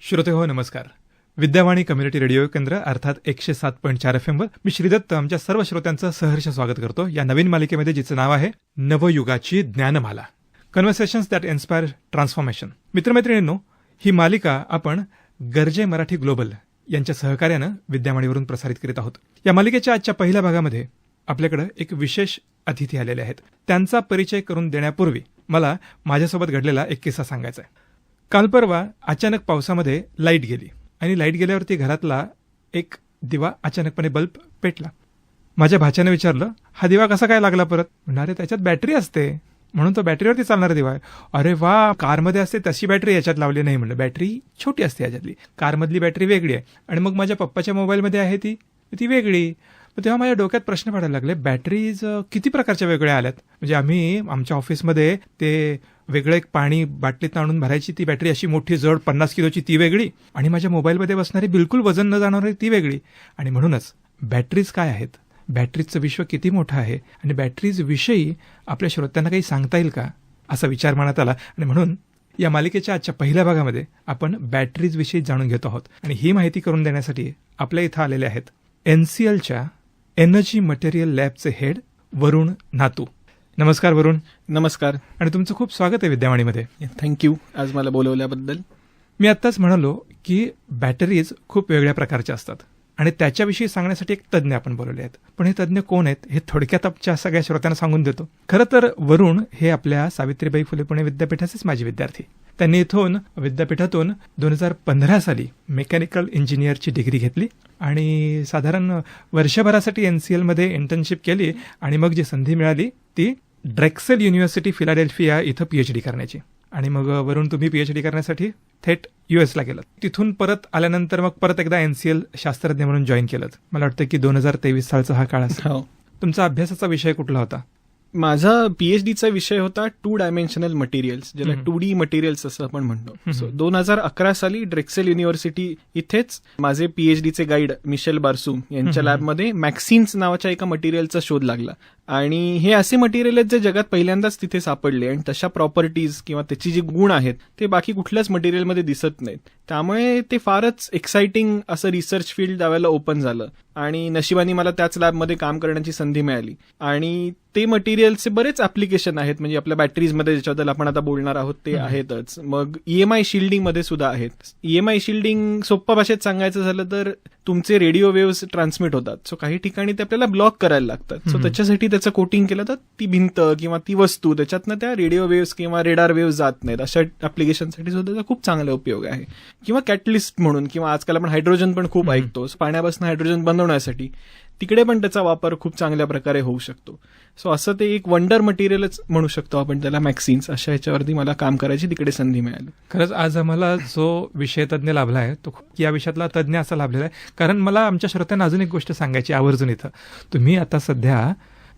श्रोते हो नमस्कार. विद्यावाणी कम्युनिटी रेडिओ केंद्र अर्थात 107.4 FM वर मी श्रीदत्त आमच्या सर्व श्रोत्यांचं सहर्ष स्वागत करतो या नवीन मालिकेमध्ये, जिचं नाव आहे नवयुगाची ज्ञानमाला, कन्व्हर्सेशन्स दॅट इन्स्पायर ट्रान्सफॉर्मेशन. मित्रमैत्रिणींनो, ही मालिका आपण गरजे मराठी ग्लोबल यांच्या सहकार्यानं विद्यावाणीवरून प्रसारित करीत आहोत. या मालिकेच्या आजच्या पहिल्या भागामध्ये आपल्याकडे एक विशेष अतिथी आलेले आहेत. त्यांचा परिचय करून देण्यापूर्वी मला माझ्यासोबत घडलेला एक किस्सा सांगायचा आहे. काल परवा अचानक पावसामध्ये लाईट गेली आणि लाईट गेल्यावरती घरातला एक दिवा अचानकपणे बल्ब पेटला. माझ्या भाच्याने विचारलं, हा दिवा कसा काय लागला परत? म्हणणारे, त्याच्यात बॅटरी असते म्हणून तो बॅटरीवरती चालणारा दिवा आहे. अरे वा, कारमध्ये असते तशी बॅटरी याच्यात लावली नाही. म्हणलं, बॅटरी छोटी असते याच्यातली, कारमधली बॅटरी वेगळी आहे आणि मग माझ्या पप्पाच्या मोबाईलमध्ये आहे ती वेगळी. तेव्हा माझ्या डोक्यात प्रश्न पडायला लागले, बॅटरीज किती प्रकारच्या वेगळ्या आल्यात? म्हणजे आम्ही आमच्या ऑफिसमध्ये ते वेगळं एक पाणी बाटलीत आणून भरायची ती बॅटरी, अशी मोठी जड 50 किलोची ती वेगळी, आणि माझ्या मोबाईलमध्ये बसणारी बिलकुल वजन न जाणारी ती वेगळी. आणि म्हणूनच बॅटरीज काय आहेत, बॅटरीजचं विश्व किती मोठं आहे आणि बॅटरीज विषयी आपल्या श्रोत्यांना काही सांगता येईल का, असा विचार मनात आला. आणि म्हणून या मालिकेच्या आजच्या पहिल्या भागामध्ये आपण बॅटरीज विषयी जाणून घेतो आहोत. आणि ही माहिती करून देण्यासाठी आपल्या इथं आलेले आहेत NCLच्या एनर्जी मटेरियल लॅबचे हेड वरुण नातू. नमस्कार वरुण. नमस्कार. आणि तुमचं खूप स्वागत आहे विद्यावाणीमध्ये. थँक्यू आज मला बोलवल्याबद्दल. मी आत्ताच म्हणालो की बॅटरीज खूप वेगळ्या प्रकारच्या असतात आणि त्याच्याविषयी सांगण्यासाठी एक तज्ज्ञ आपण बोलवले आहेत. पण हे तज्ज्ञ कोण आहेत हे थोडक्यात आमच्या सगळ्या श्रोत्यांना सांगून देतो. खरं तर वरुण हे आपल्या सावित्रीबाई फुले पुणे विद्यापीठाचेच माजी विद्यार्थी. त्यांनी इथून विद्यापीठातून 2015 साली मेकॅनिकल इंजिनियरची डिग्री घेतली आणि साधारण वर्षभरासाठी NCLमध्ये इंटर्नशिप केली आणि मग जी संधी मिळाली ती ड्रेक्सेल युनिव्हर्सिटी फिलाडेल्फिया इथं PhD करण्याची. आणि मग वरून तुम्ही PhD करण्यासाठी थेट US गेलात. तिथून परत आल्यानंतर मग परत एकदा NCL शास्त्रज्ञ म्हणून जॉईन केलं. मला वाटतं की 2023 सालचा हा काळ असेल. तुमचा अभ्यासाचा विषय कुठला होता? माझा PhDचा विषय होता 2 डायमेन्शनल मटेरियल्स, ज्याला 2D मटेरियल्स असं आपण म्हणतो. 2011 साली ड्रेक्सेल युनिव्हर्सिटी इथेच माझे PhDचे गाईड मिशेल बारसूम यांच्या लॅबमध्ये मॅक्सिन्स नावाच्या एका मटेरियलचा शोध लागला. आणि हे असे मटेरियल आहेत जे जगात पहिल्यांदाच तिथे सापडले आणि तशा प्रॉपर्टीज किंवा त्याची जी गुण आहेत ते बाकी कुठल्याच मटेरियलमध्ये दिसत नाहीत. त्यामुळे ते फारच एक्साइटिंग असं रिसर्च फील्ड त्यावेळेला ओपन झालं आणि नशिबाने मला त्याच लॅबमध्ये काम करण्याची संधी मिळाली. आणि ते मटेरियलचे बरेच ऍप्लिकेशन आहेत, म्हणजे आपल्या बॅटरीजमध्ये ज्याच्याबद्दल आपण आता बोलणार आहोत ते आहेतच. मग EMI शिल्डिंग मध्ये सुद्धा आहेत. EMI शिल्डिंग सोप्या भाषेत सांगायचं झालं तर तुमचे रेडिओ वेव्हज ट्रान्समिट होतात. सो काही ठिकाणी ते आपल्याला ब्लॉक करायला लागतात. सो त्याच्यासाठी त्याचं कोटिंग केलं तर ती भिंत किंवा ती वस्तू त्याच्यातनं त्या रेडिओ वेव्हज किंवा रेडार वेव्हज जात नाहीत. अशा ऍप्लिकेशनसाठी सुद्धा त्याचा खूप चांगला उपयोग आहे. किंवा कॅटलिस्ट म्हणून, किंवा आजकाल आपण हायड्रोजन पण खूप ऐकतो, पाण्यापासून हायड्रोजन बनवण्यासाठी तिकडे पण त्याचा वापर खूप चांगल्या प्रकारे होऊ शकतो. सो असं ते एक वंडर मटेरियलच म्हणू शकतो आपण त्याला, मॅक्सिन्स. अशा ह्याच्यावरती मला काम करायची तिकडे संधी मिळाली. खरंच आज आम्हाला जो विषय तज्ज्ञ लाभला आहे तो या विषयातला तज्ज्ञ असा लाभलेला आहे. कारण मला आमच्या श्रोत्यांना अजून एक गोष्ट सांगायची आवर्जून इथं. तुम्ही आता सध्या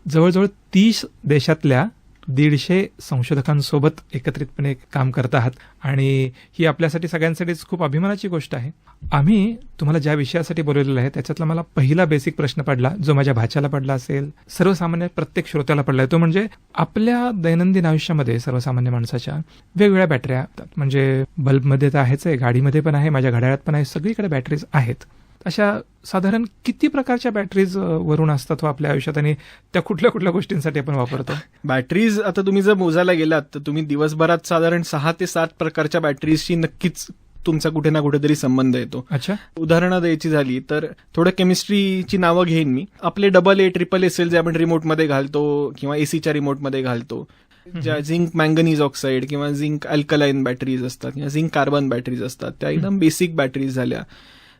जवळजवळ 30 देशातल्या 150 संशोधकांसोबत एकत्रितपणे काम करत आहात आणि ही आपल्यासाठी सगळ्यांसाठीच खूप अभिमानाची गोष्ट आहे. आम्ही तुम्हाला ज्या विषयासाठी बोलवलेलं आहे त्याच्यातला मला पहिला बेसिक प्रश्न पडला, जो माझ्या भाच्याला पडला असेल, सर्वसामान्य प्रत्येक श्रोत्याला पडलाय, तो म्हणजे आपल्या दैनंदिन आयुष्यामध्ये सर्वसामान्य माणसाच्या वेगवेगळ्या बॅटऱ्या असतात. म्हणजे बल्बमध्ये तर आहेच आहे, गाडीमध्ये पण आहे, माझ्या घड्याळात पण आहे, सगळीकडे बॅटरीज आहेत. अशा साधारण किती प्रकारच्या बॅटरीज वरून असतात आपल्या आयुष्यात आणि त्या कुठल्या कुठल्या गोष्टींसाठी आपण वापरतो? बॅटरीज आता तुम्ही जर मोजायला गेलात तर तुम्ही दिवसभरात साधारण 6 ते 7 प्रकारच्या बॅटरीजशी नक्कीच तुमचा कुठे ना कुठेतरी संबंध येतो. अच्छा. उदाहरणं द्यायची झाली तर थोडं केमिस्ट्रीची नावं घेईन मी. आपले AA, SSS जे आपण रिमोटमध्ये घालतो किंवा एसीच्या रिमोटमध्ये घालतो, ज्या झिंक मँगनीज ऑक्साईड किंवा झिंक अल्कलाईन बॅटरीज असतात किंवा झिंक कार्बन बॅटरीज असतात, त्या एकदम बेसिक बॅटरीज झाल्या.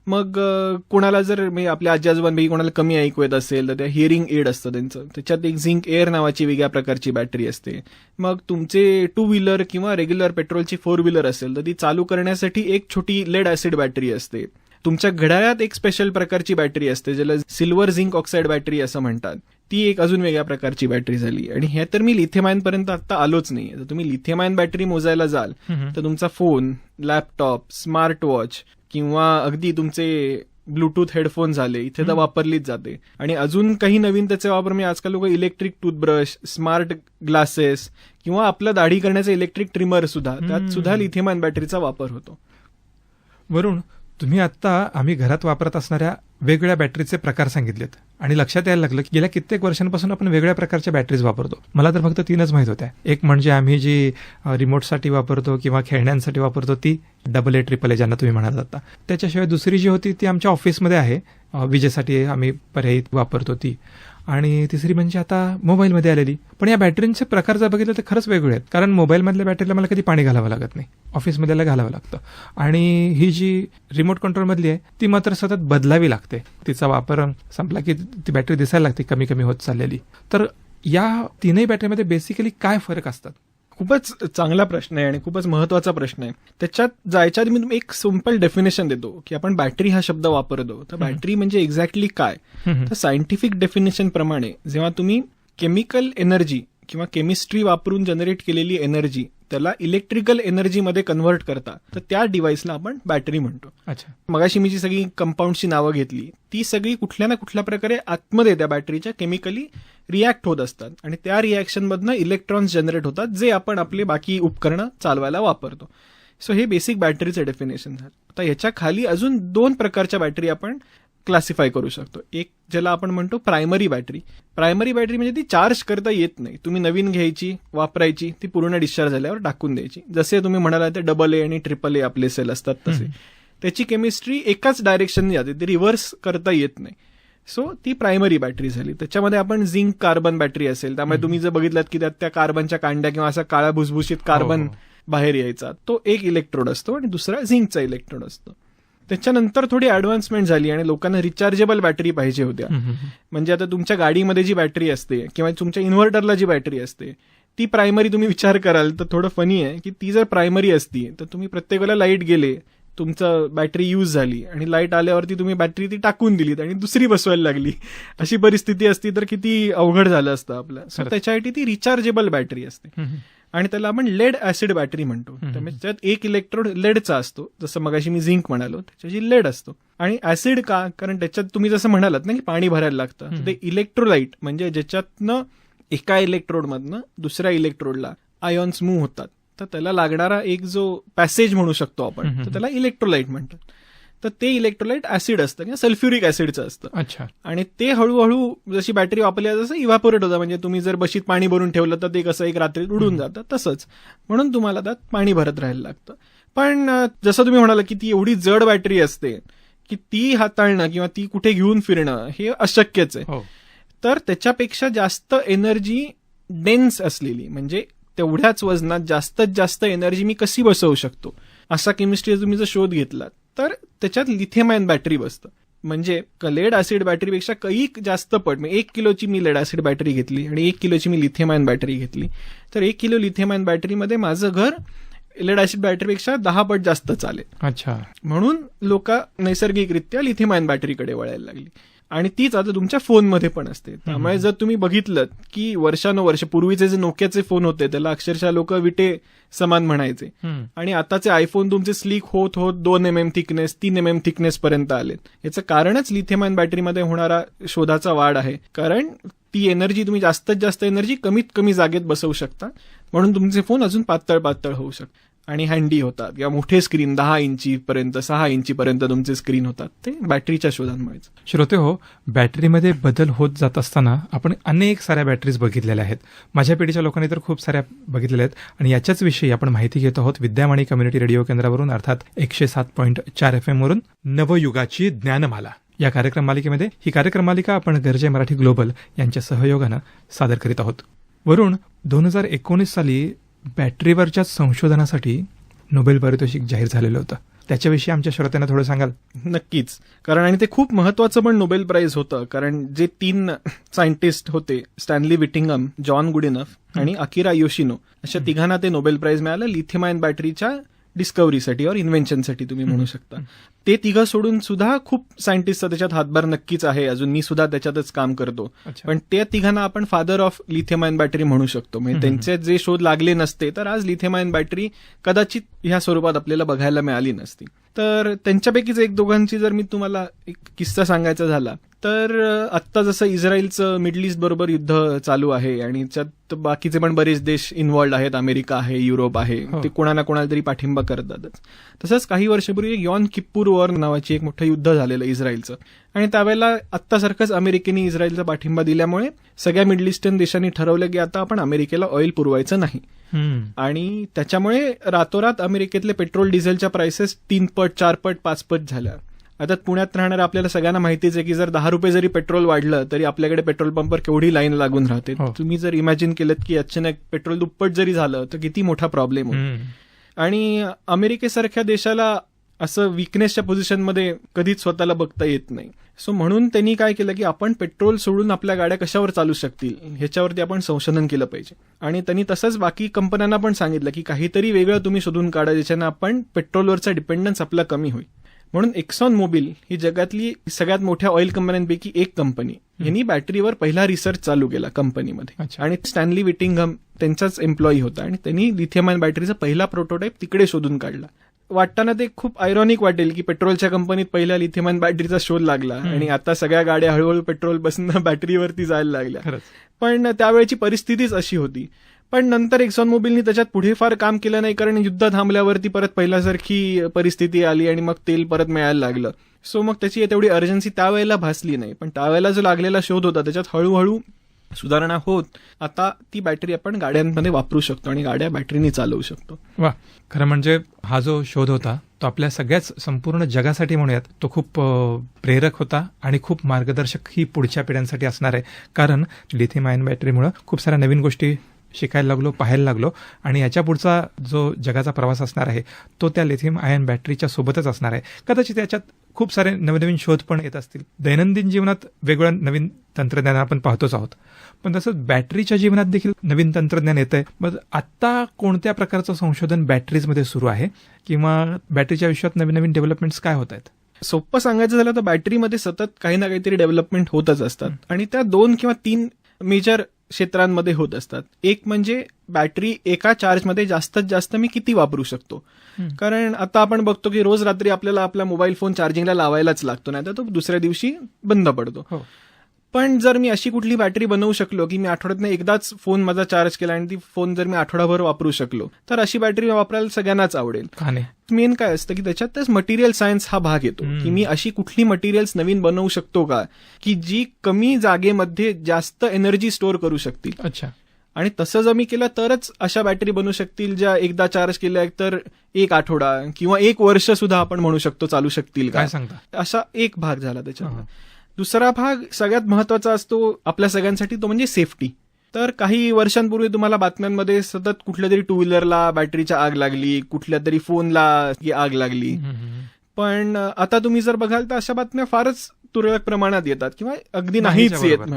मग कोणाला जर आपल्या आजी आजोबांपैकी कोणाला कमी ऐकू येत असेल तर त्या हिअरिंग एड असतं त्यांचं, त्याच्यात एक झिंक एअर नावाची वेगळ्या प्रकारची बॅटरी असते. मग तुमचे 2 व्हीलर किंवा रेग्युलर पेट्रोलची 4 व्हीलर असेल तर ती चालू करण्यासाठी एक छोटी लेड ऍसिड बॅटरी असते. तुमच्या घड्याळात एक स्पेशल प्रकारची बॅटरी असते ज्याला सिल्वर झिंक ऑक्साईड बॅटरी असं म्हणतात. ती एक अजून वेगळ्या प्रकारची बॅटरी झाली. आणि हे तर मी लिथियम आयन पर्यंत आता आलोच नाही. तर तुम्ही लिथियम आयन बॅटरी मोजायला जाल तर तुमचा फोन, लॅपटॉप, स्मार्ट वॉच किंवा अगदी तुमचे ब्लूटूथ हेडफोन झाले इथे तर वापरलीच जाते. आणि अजून काही नवीन त्याचे वापर मी आजकाल लोक इलेक्ट्रिक टूथब्रश, स्मार्ट ग्लासेस किंवा आपलं दाढी करण्याचं इलेक्ट्रिक ट्रिमर सुद्धा, त्यात सुद्धा लिथियम आयन बॅटरीचा वापर होतो. वरुण, तुम्ही आता आम्ही घरात वापरत असणाऱ्या वेगवेगळ्या बॅटरीचे प्रकार सांगितलेत आणि लक्षात यायला लागलं की गेल्या कित्येक वर्षांपासून आपण वेगळ्या प्रकारच्या बॅटरीज वापरतो. मला तर फक्त 3च माहित होत्या. एक म्हणजे आम्ही जी रिमोटसाठी वापरतो किंवा खेळण्यांसाठी वापरतो ती AA, AAA ज्यांना तुम्ही म्हणाल आता. त्याच्याशिवाय दुसरी जी होती ती आमच्या ऑफिसमध्ये आहे, विजेसाठी आम्ही पर्यायी वापरतो ती. आणि तिसरी म्हणजे आता मोबाईलमध्ये आलेली. पण या बॅटरींचे प्रकार जर बघितले तर खरंच वेगळे आहेत, कारण मोबाईलमधल्या बॅटरीला मला कधी पाणी घालावं लागत नाही, ऑफिसमधल्याला घालावं लागतं. आणि ही जी रिमोट कंट्रोलमधली आहे ती मात्र सतत बदलावी लागते. तिचा वापर संपला की ती बॅटरी दिसायला लागते कमी कमी होत चाललेली. तर या तीनही बॅटरीमध्ये बेसिकली काय फरक असतात? खूपच चांगला प्रश्न आहे आणि खूपच महत्वाचा प्रश्न आहे. त्याच्यात जायच्या आधी मी एक सिंपल डेफिनेशन देतो की आपण बॅटरी हा शब्द वापरतो तर बॅटरी म्हणजे एक्झॅक्टली काय. तर सायंटिफिक डेफिनेशन प्रमाणे जेव्हा तुम्ही केमिकल एनर्जी किंवा केमिस्ट्री वापरून जनरेट केलेली एनर्जी त्याला इलेक्ट्रिकल एनर्जीमध्ये कन्व्हर्ट करता तर त्या डिव्हाइसला आपण बॅटरी म्हणतो. अच्छा. मगाशी मी जी सगळी कंपाऊंडची नावं घेतली ती सगळी कुठल्या ना कुठल्या प्रकारे आतमध्ये त्या बॅटरीच्या केमिकली रिॲक्ट होत असतात आणि त्या रिॲक्शनमधनं इलेक्ट्रॉन्स जनरेट होतात जे आपण आपले बाकी उपकरणं चालवायला वापरतो. सो हे बेसिक बॅटरीचं डेफिनेशन झालं. आता याच्या खाली अजून 2 प्रकारच्या बॅटरी आपण क्लासिफाय करू शकतो. एक ज्याला आपण म्हणतो प्रायमरी बॅटरी. प्रायमरी बॅटरी म्हणजे ती चार्ज करता येत नाही, तुम्ही नवीन घ्यायची, वापरायची, ती पूर्ण डिस्चार्ज झाल्यावर टाकून द्यायची. जसे तुम्ही म्हणाला ते AA आणि AAA आपले सेल असतात तसे. त्याची केमिस्ट्री एकाच डायरेक्शनने जाते, ती रिव्हर्स करता येत नाही. सो ती प्रायमरी बॅटरी झाली. त्याच्यामध्ये आपण झिंक कार्बन बॅटरी असेल, त्यामुळे तुम्ही जर बघितलात की त्यात त्या कार्बनच्या कांड्या किंवा असा काळा भुसभुशीत कार्बन बाहेर यायचा, तो एक इलेक्ट्रोड असतो आणि दुसरा झिंकचा इलेक्ट्रोड असतो. त्याच्यानंतर थोडी ऍडव्हान्समेंट झाली आणि लोकांना रिचार्जेबल बॅटरी पाहिजे होत्या. म्हणजे आता तुमच्या गाडीमध्ये जी बॅटरी असते किंवा तुमच्या इन्व्हर्टरला जी बॅटरी असते ती प्रायमरी तुम्ही विचार कराल तर थोडं फनी आहे की ती जर प्रायमरी असती तर तुम्ही प्रत्येक वेळेला लाईट गेले, तुमचं बॅटरी यूज झाली आणि लाईट आल्यावरती तुम्ही बॅटरी ती टाकून दिलीत आणि दुसरी बसवायला लागली, अशी परिस्थिती असती तर किती अवघड झालं असतं आपलं. सो त्याच्यासाठी ती रिचार्जेबल बॅटरी असते आणि त्याला आपण लेड ऍसिड बॅटरी म्हणतो. त्यामुळे त्यात एक इलेक्ट्रोड लेडचा असतो, जसं मगाशी मी झिंक म्हणालो त्याच्याची लेड असतो. आणि ऍसिड का? कारण त्याच्यात तुम्ही जसं म्हणालात ना की पाणी भरायला लागतं, ते इलेक्ट्रोलाइट म्हणजे ज्याच्यातनं एका इलेक्ट्रोडमधनं दुसऱ्या इलेक्ट्रोडला आयॉन्स मूव्ह होतात, तर त्याला लागणारा एक जो पॅसेज म्हणू शकतो आपण, तर त्याला इलेक्ट्रोलाइट म्हणतात. तर ते इलेक्ट्रोलाइट ऍसिड असतं किंवा सल्फ्युरिक ऍसिडचं असतं. अच्छा. आणि ते हळूहळू जशी बॅटरी वापरली जसं इव्हॅपोरेट होतं, म्हणजे तुम्ही जर बशीत पाणी भरून ठेवलं तर ते कसं एक रात्रीत उडून जातं, तसंच म्हणून तुम्हाला त्यात पाणी भरत राहायला लागतं. पण जसं तुम्ही म्हणाला की ती एवढी जड बॅटरी असते की ती हाताळणं किंवा ती कुठे घेऊन फिरणं हे अशक्यच आहे. तर त्याच्यापेक्षा जास्त एनर्जी डेन्स असलेली, म्हणजे तेवढ्याच वजनात जास्तीत जास्त एनर्जी मी कशी बसवू शकतो असा केमिस्ट्री तुम्ही जर शोध घेतला तर त्याच्यात लिथियम आयन बॅटरी बसतं. म्हणजे लेड ऍसिड बॅटरीपेक्षा कैक जास्त पट, 1 किलोची मी लेड ऍसिड बॅटरी घेतली आणि 1 किलोची मी लिथियम आयन बॅटरी घेतली तर 1 किलो लिथियम आयन बॅटरीमध्ये माझं घर लेड ऍसिड बॅटरीपेक्षा 10 पट जास्त चालेल. अच्छा. म्हणून लोक नैसर्गिकरित्या लिथियम आयन बॅटरीकडे वळायला लागली. आणि तीच आता तुमच्या फोनमध्ये पण असते. त्यामुळे जर तुम्ही बघितलं की वर्षानुवर्ष पूर्वीचे जे नोकियाचे फोन होते त्याला अक्षरशः लोक विटे समान म्हणायचे आणि आताचे आयफोन तुमचे स्लीक होत होत 2 mm थिकनेस 3 mm थिकनेस पर्यंत आलेत. याचं कारणच लिथियम आयन बॅटरीमध्ये होणारा शोधाचा वाढ आहे. कारण ती एनर्जी तुम्ही जास्तीत जास्त एनर्जी कमीत कमी जागेत बसवू शकता, म्हणून तुमचे फोन अजून पातळ पातळ होऊ शकतात आणि हँडी होतात किंवा मोठे स्क्रीन 10 इंचीपर्यंत 6 इंचीपर्यंत तुमचे स्क्रीन होतात, ते बॅटरीच्या शोधांमुळे. श्रोते हो, बॅटरीमध्ये बदल होत जात असताना आपण अनेक साऱ्या बॅटरीज बघितलेल्या आहेत. माझ्या पिढीच्या लोकांनी तर खूप साऱ्या बघितलेल्या आहेत आणि याच्याच विषयी आपण माहिती घेत आहोत विद्यावाणी कम्युनिटी रेडिओ केंद्रावरून, अर्थात 107.4 FM वरून नवयुगाची ज्ञानमाला या कार्यक्रम मालिकेमध्ये. ही कार्यक्रम मालिका आपण गरजे मराठी ग्लोबल यांच्या सहयोगानं सादर करीत आहोत. वरून 2019 साली बॅटरीवरच्या संशोधनासाठी नोबेल पारितोषिक जाहीर झालेलं होतं. त्याच्याविषयी आमच्या श्रोत्यांना थोडं सांगाल? नक्कीच. कारण आणि ते खूप महत्वाचं पण नोबेल प्राइज होतं, कारण जे 3 सायंटिस्ट होते, स्टॅनली विटिंगम, जॉन गुडिनफ आणि अकिरा योशिनो, अशा तिघांना ते नोबेल प्राइज मिळालं लिथियम आयन बॅटरीच्या डिस्कव्हरीसाठी और इन्व्हेन्शनसाठी तुम्ही म्हणू शकता. ते तिघं सोडून सुद्धा खूप सायंटिस्टचा त्याच्यात हातभार नक्कीच आहे. अजून मी सुद्धा त्याच्यातच काम करतो. पण त्या तिघांना आपण father of lithium ion battery म्हणू शकतो. म्हणजे त्यांचे जे शोध लागले नसते तर आज लिथियम आयन बॅटरी कदाचित ह्या स्वरूपात आपल्याला बघायला मिळाली नसती. तर त्यांच्यापैकीच एक दोघांची जर मी तुम्हाला एक किस्सा सांगायचा झाला तर आत्ता जसं इस्रायलचं मिडल ईस्ट बरोबर युद्ध चालू आहे आणि त्यात बाकीचे पण बरेच देश इन्व्हॉल्ड आहेत, अमेरिका आहे, युरोप आहे, ते कोणाला कोणाला तरी पाठिंबा करतातच. तसंच काही वर्षापूर्वी यॉम किप्पूर वॉर नावाची एक मोठं युद्ध झालेलं इस्रायलचं, आणि त्यावेळेला आत्तासारखंच अमेरिकेने इस्रायलचा पाठिंबा दिल्यामुळे सगळ्या मिडल ईस्टर्न देशांनी ठरवलं की आता आपण अमेरिकेला ऑइल पुरवायचं नाही. आणि त्याच्यामुळे रातोरात अमेरिकेतले पेट्रोल डिझेलच्या प्राइसेस 3 पट 4 पट 5 पट झाल्या. आता पुण्यात राहणाऱ्या आपल्याला सगळ्यांना माहितीच आहे की जर 10 रुपये जरी पेट्रोल वाढलं तरी आपल्याकडे पेट्रोल पंपवर केवढी लाईन लागून राहते. तुम्ही जर इमॅजिन केलं की अचानक पेट्रोल दुप्पट जरी झालं तर किती मोठा प्रॉब्लेम होतो. आणि अमेरिकेसारख्या देशाला असं विकनेसच्या पोझिशनमध्ये कधीच स्वतःला बघता येत नाही. सो म्हणून त्यांनी काय केलं की आपण पेट्रोल सोडून आपल्या गाड्या कशावर चालू शकतील ह्याच्यावरती आपण संशोधन केलं पाहिजे. आणि त्यांनी तसंच बाकी कंपन्यांना पण सांगितलं की काहीतरी वेगळं तुम्ही शोधून काढा ज्याच्यानं आपण पेट्रोलवरचा डिपेंडन्स आपला कमी होईल. म्हणून एक्सॉन मोबिल ही जगातली सगळ्यात मोठ्या ऑइल कंपन्यांपैकी एक कंपनी, यांनी बॅटरीवर पहिला रिसर्च चालू केला कंपनीमध्ये. आणि स्टॅनली विटिंगहम त्यांचाच एम्प्लॉई होता आणि त्यांनी लिथियम आयन बॅटरीचा पहिला प्रोटोटाईप तिकडे शोधून काढला. वाटताना ते खूप आयरॉनिक वाटेल की पेट्रोलच्या कंपनीत पहिल्या लिथियम आयन बॅटरीचा शोध लागला आणि आता सगळ्या गाड्या हळूहळू पेट्रोल पासून बॅटरीवरती जायला लागल्या. पण त्यावेळेची परिस्थितीच अशी होती. पण नंतर एक्सॉन मोबिलनी त्याच्यात पुढे फार काम केलं नाही, कारण युद्ध थांबल्यावरती परत पहिल्यासारखी परिस्थिती आली आणि मग तेल परत मिळायला लागलं. सो मग त्याची तेवढी अर्जन्सी त्यावेळेला भासली नाही. पण त्यावेळेला जो लागलेला शोध होता त्याच्यात हळूहळू सुधारणा होत आता ती बॅटरी आपण गाड्यांमध्ये वापरू शकतो आणि गाड्या बॅटरीने चालवू शकतो. वा, खरं म्हणजे हा जो शोध होता तो आपल्या सगळ्याच संपूर्ण जगासाठी म्हणूयात तो खूप प्रेरक होता आणि खूप मार्गदर्शक ही पुढच्या पिढ्यांसाठी असणार आहे. कारण लिथियम आयन बॅटरीमुळे खूप साऱ्या नवीन गोष्टी शिकायला लागलो, पाहायला लागलो आणि याच्या पुढचा जो जगाचा प्रवास असणार आहे तो त्या लिथियम आयन बॅटरीच्या सोबतच असणार आहे. कदाचित याच्यात खूप सारे नवीन शोध पण येत असतील. दैनंदिन जीवनात वेगवेगळं नवीन तंत्रज्ञान आपण पाहतोच आहोत, पण तसंच बॅटरीच्या जीवनात देखील नवीन तंत्रज्ञान येत आहे. मग आत्ता कोणत्या प्रकारचं संशोधन बॅटरीजमध्ये सुरू आहे किंवा बॅटरीच्या विषयात नवीन डेव्हलपमेंट्स काय होत आहेत? सोपं सांगायचं झालं तर बॅटरीमध्ये सतत काही ना काहीतरी डेव्हलपमेंट होतच असतात आणि त्या 2 किंवा 3 मेजर क्षेत्रांमध्ये होत असतात. एक म्हणजे बॅटरी एका चार्जमध्ये जास्तीत जास्त मी किती वापरू शकतो. कारण आता आपण बघतो की रोज रात्री आपल्याला आपला मोबाईल फोन चार्जिंगला लावायलाच लागतो, नाही तर तो दुसऱ्या दिवशी बंद पडतो. पण जर मी अशी कुठली बॅटरी बनवू शकलो की मी आठवड्यातनं एकदाच फोन माझा चार्ज केला आणि ती फोन जर मी आठवडाभर वापरू शकलो तर अशी बॅटरी वापरायला सगळ्यांनाच आवडेल. मेन काय असतं की त्याच्यातच मटेरियल सायन्स हा भाग येतो की मी अशी कुठली मटेरियल्स नवीन बनवू शकतो का की जी कमी जागेमध्ये जास्त एनर्जी स्टोअर करू शकतील. अच्छा. आणि तसं जर मी केलं तरच अशा बॅटरी बनू शकतील ज्या एकदा चार्ज केल्या तर 1 आठवडा किंवा 1 वर्ष सुद्धा आपण म्हणू शकतो चालू शकतील का. असा एक भाग झाला त्याच्यात. दुसरा भाग सगळ्यात महत्वाचा असतो आपल्या सगळ्यांसाठी, तो म्हणजे सेफ्टी. तर काही वर्षांपूर्वी तुम्हाला बातम्यांमध्ये सतत कुठल्या तरी 2 व्हीलरला बॅटरीच्या आग लागली, कुठल्या तरी फोनला आग लागली. पण आता तुम्ही जर बघाल तर अशा बातम्या फारच तुरळक प्रमाणात येतात किंवा अगदी नाहीच येत.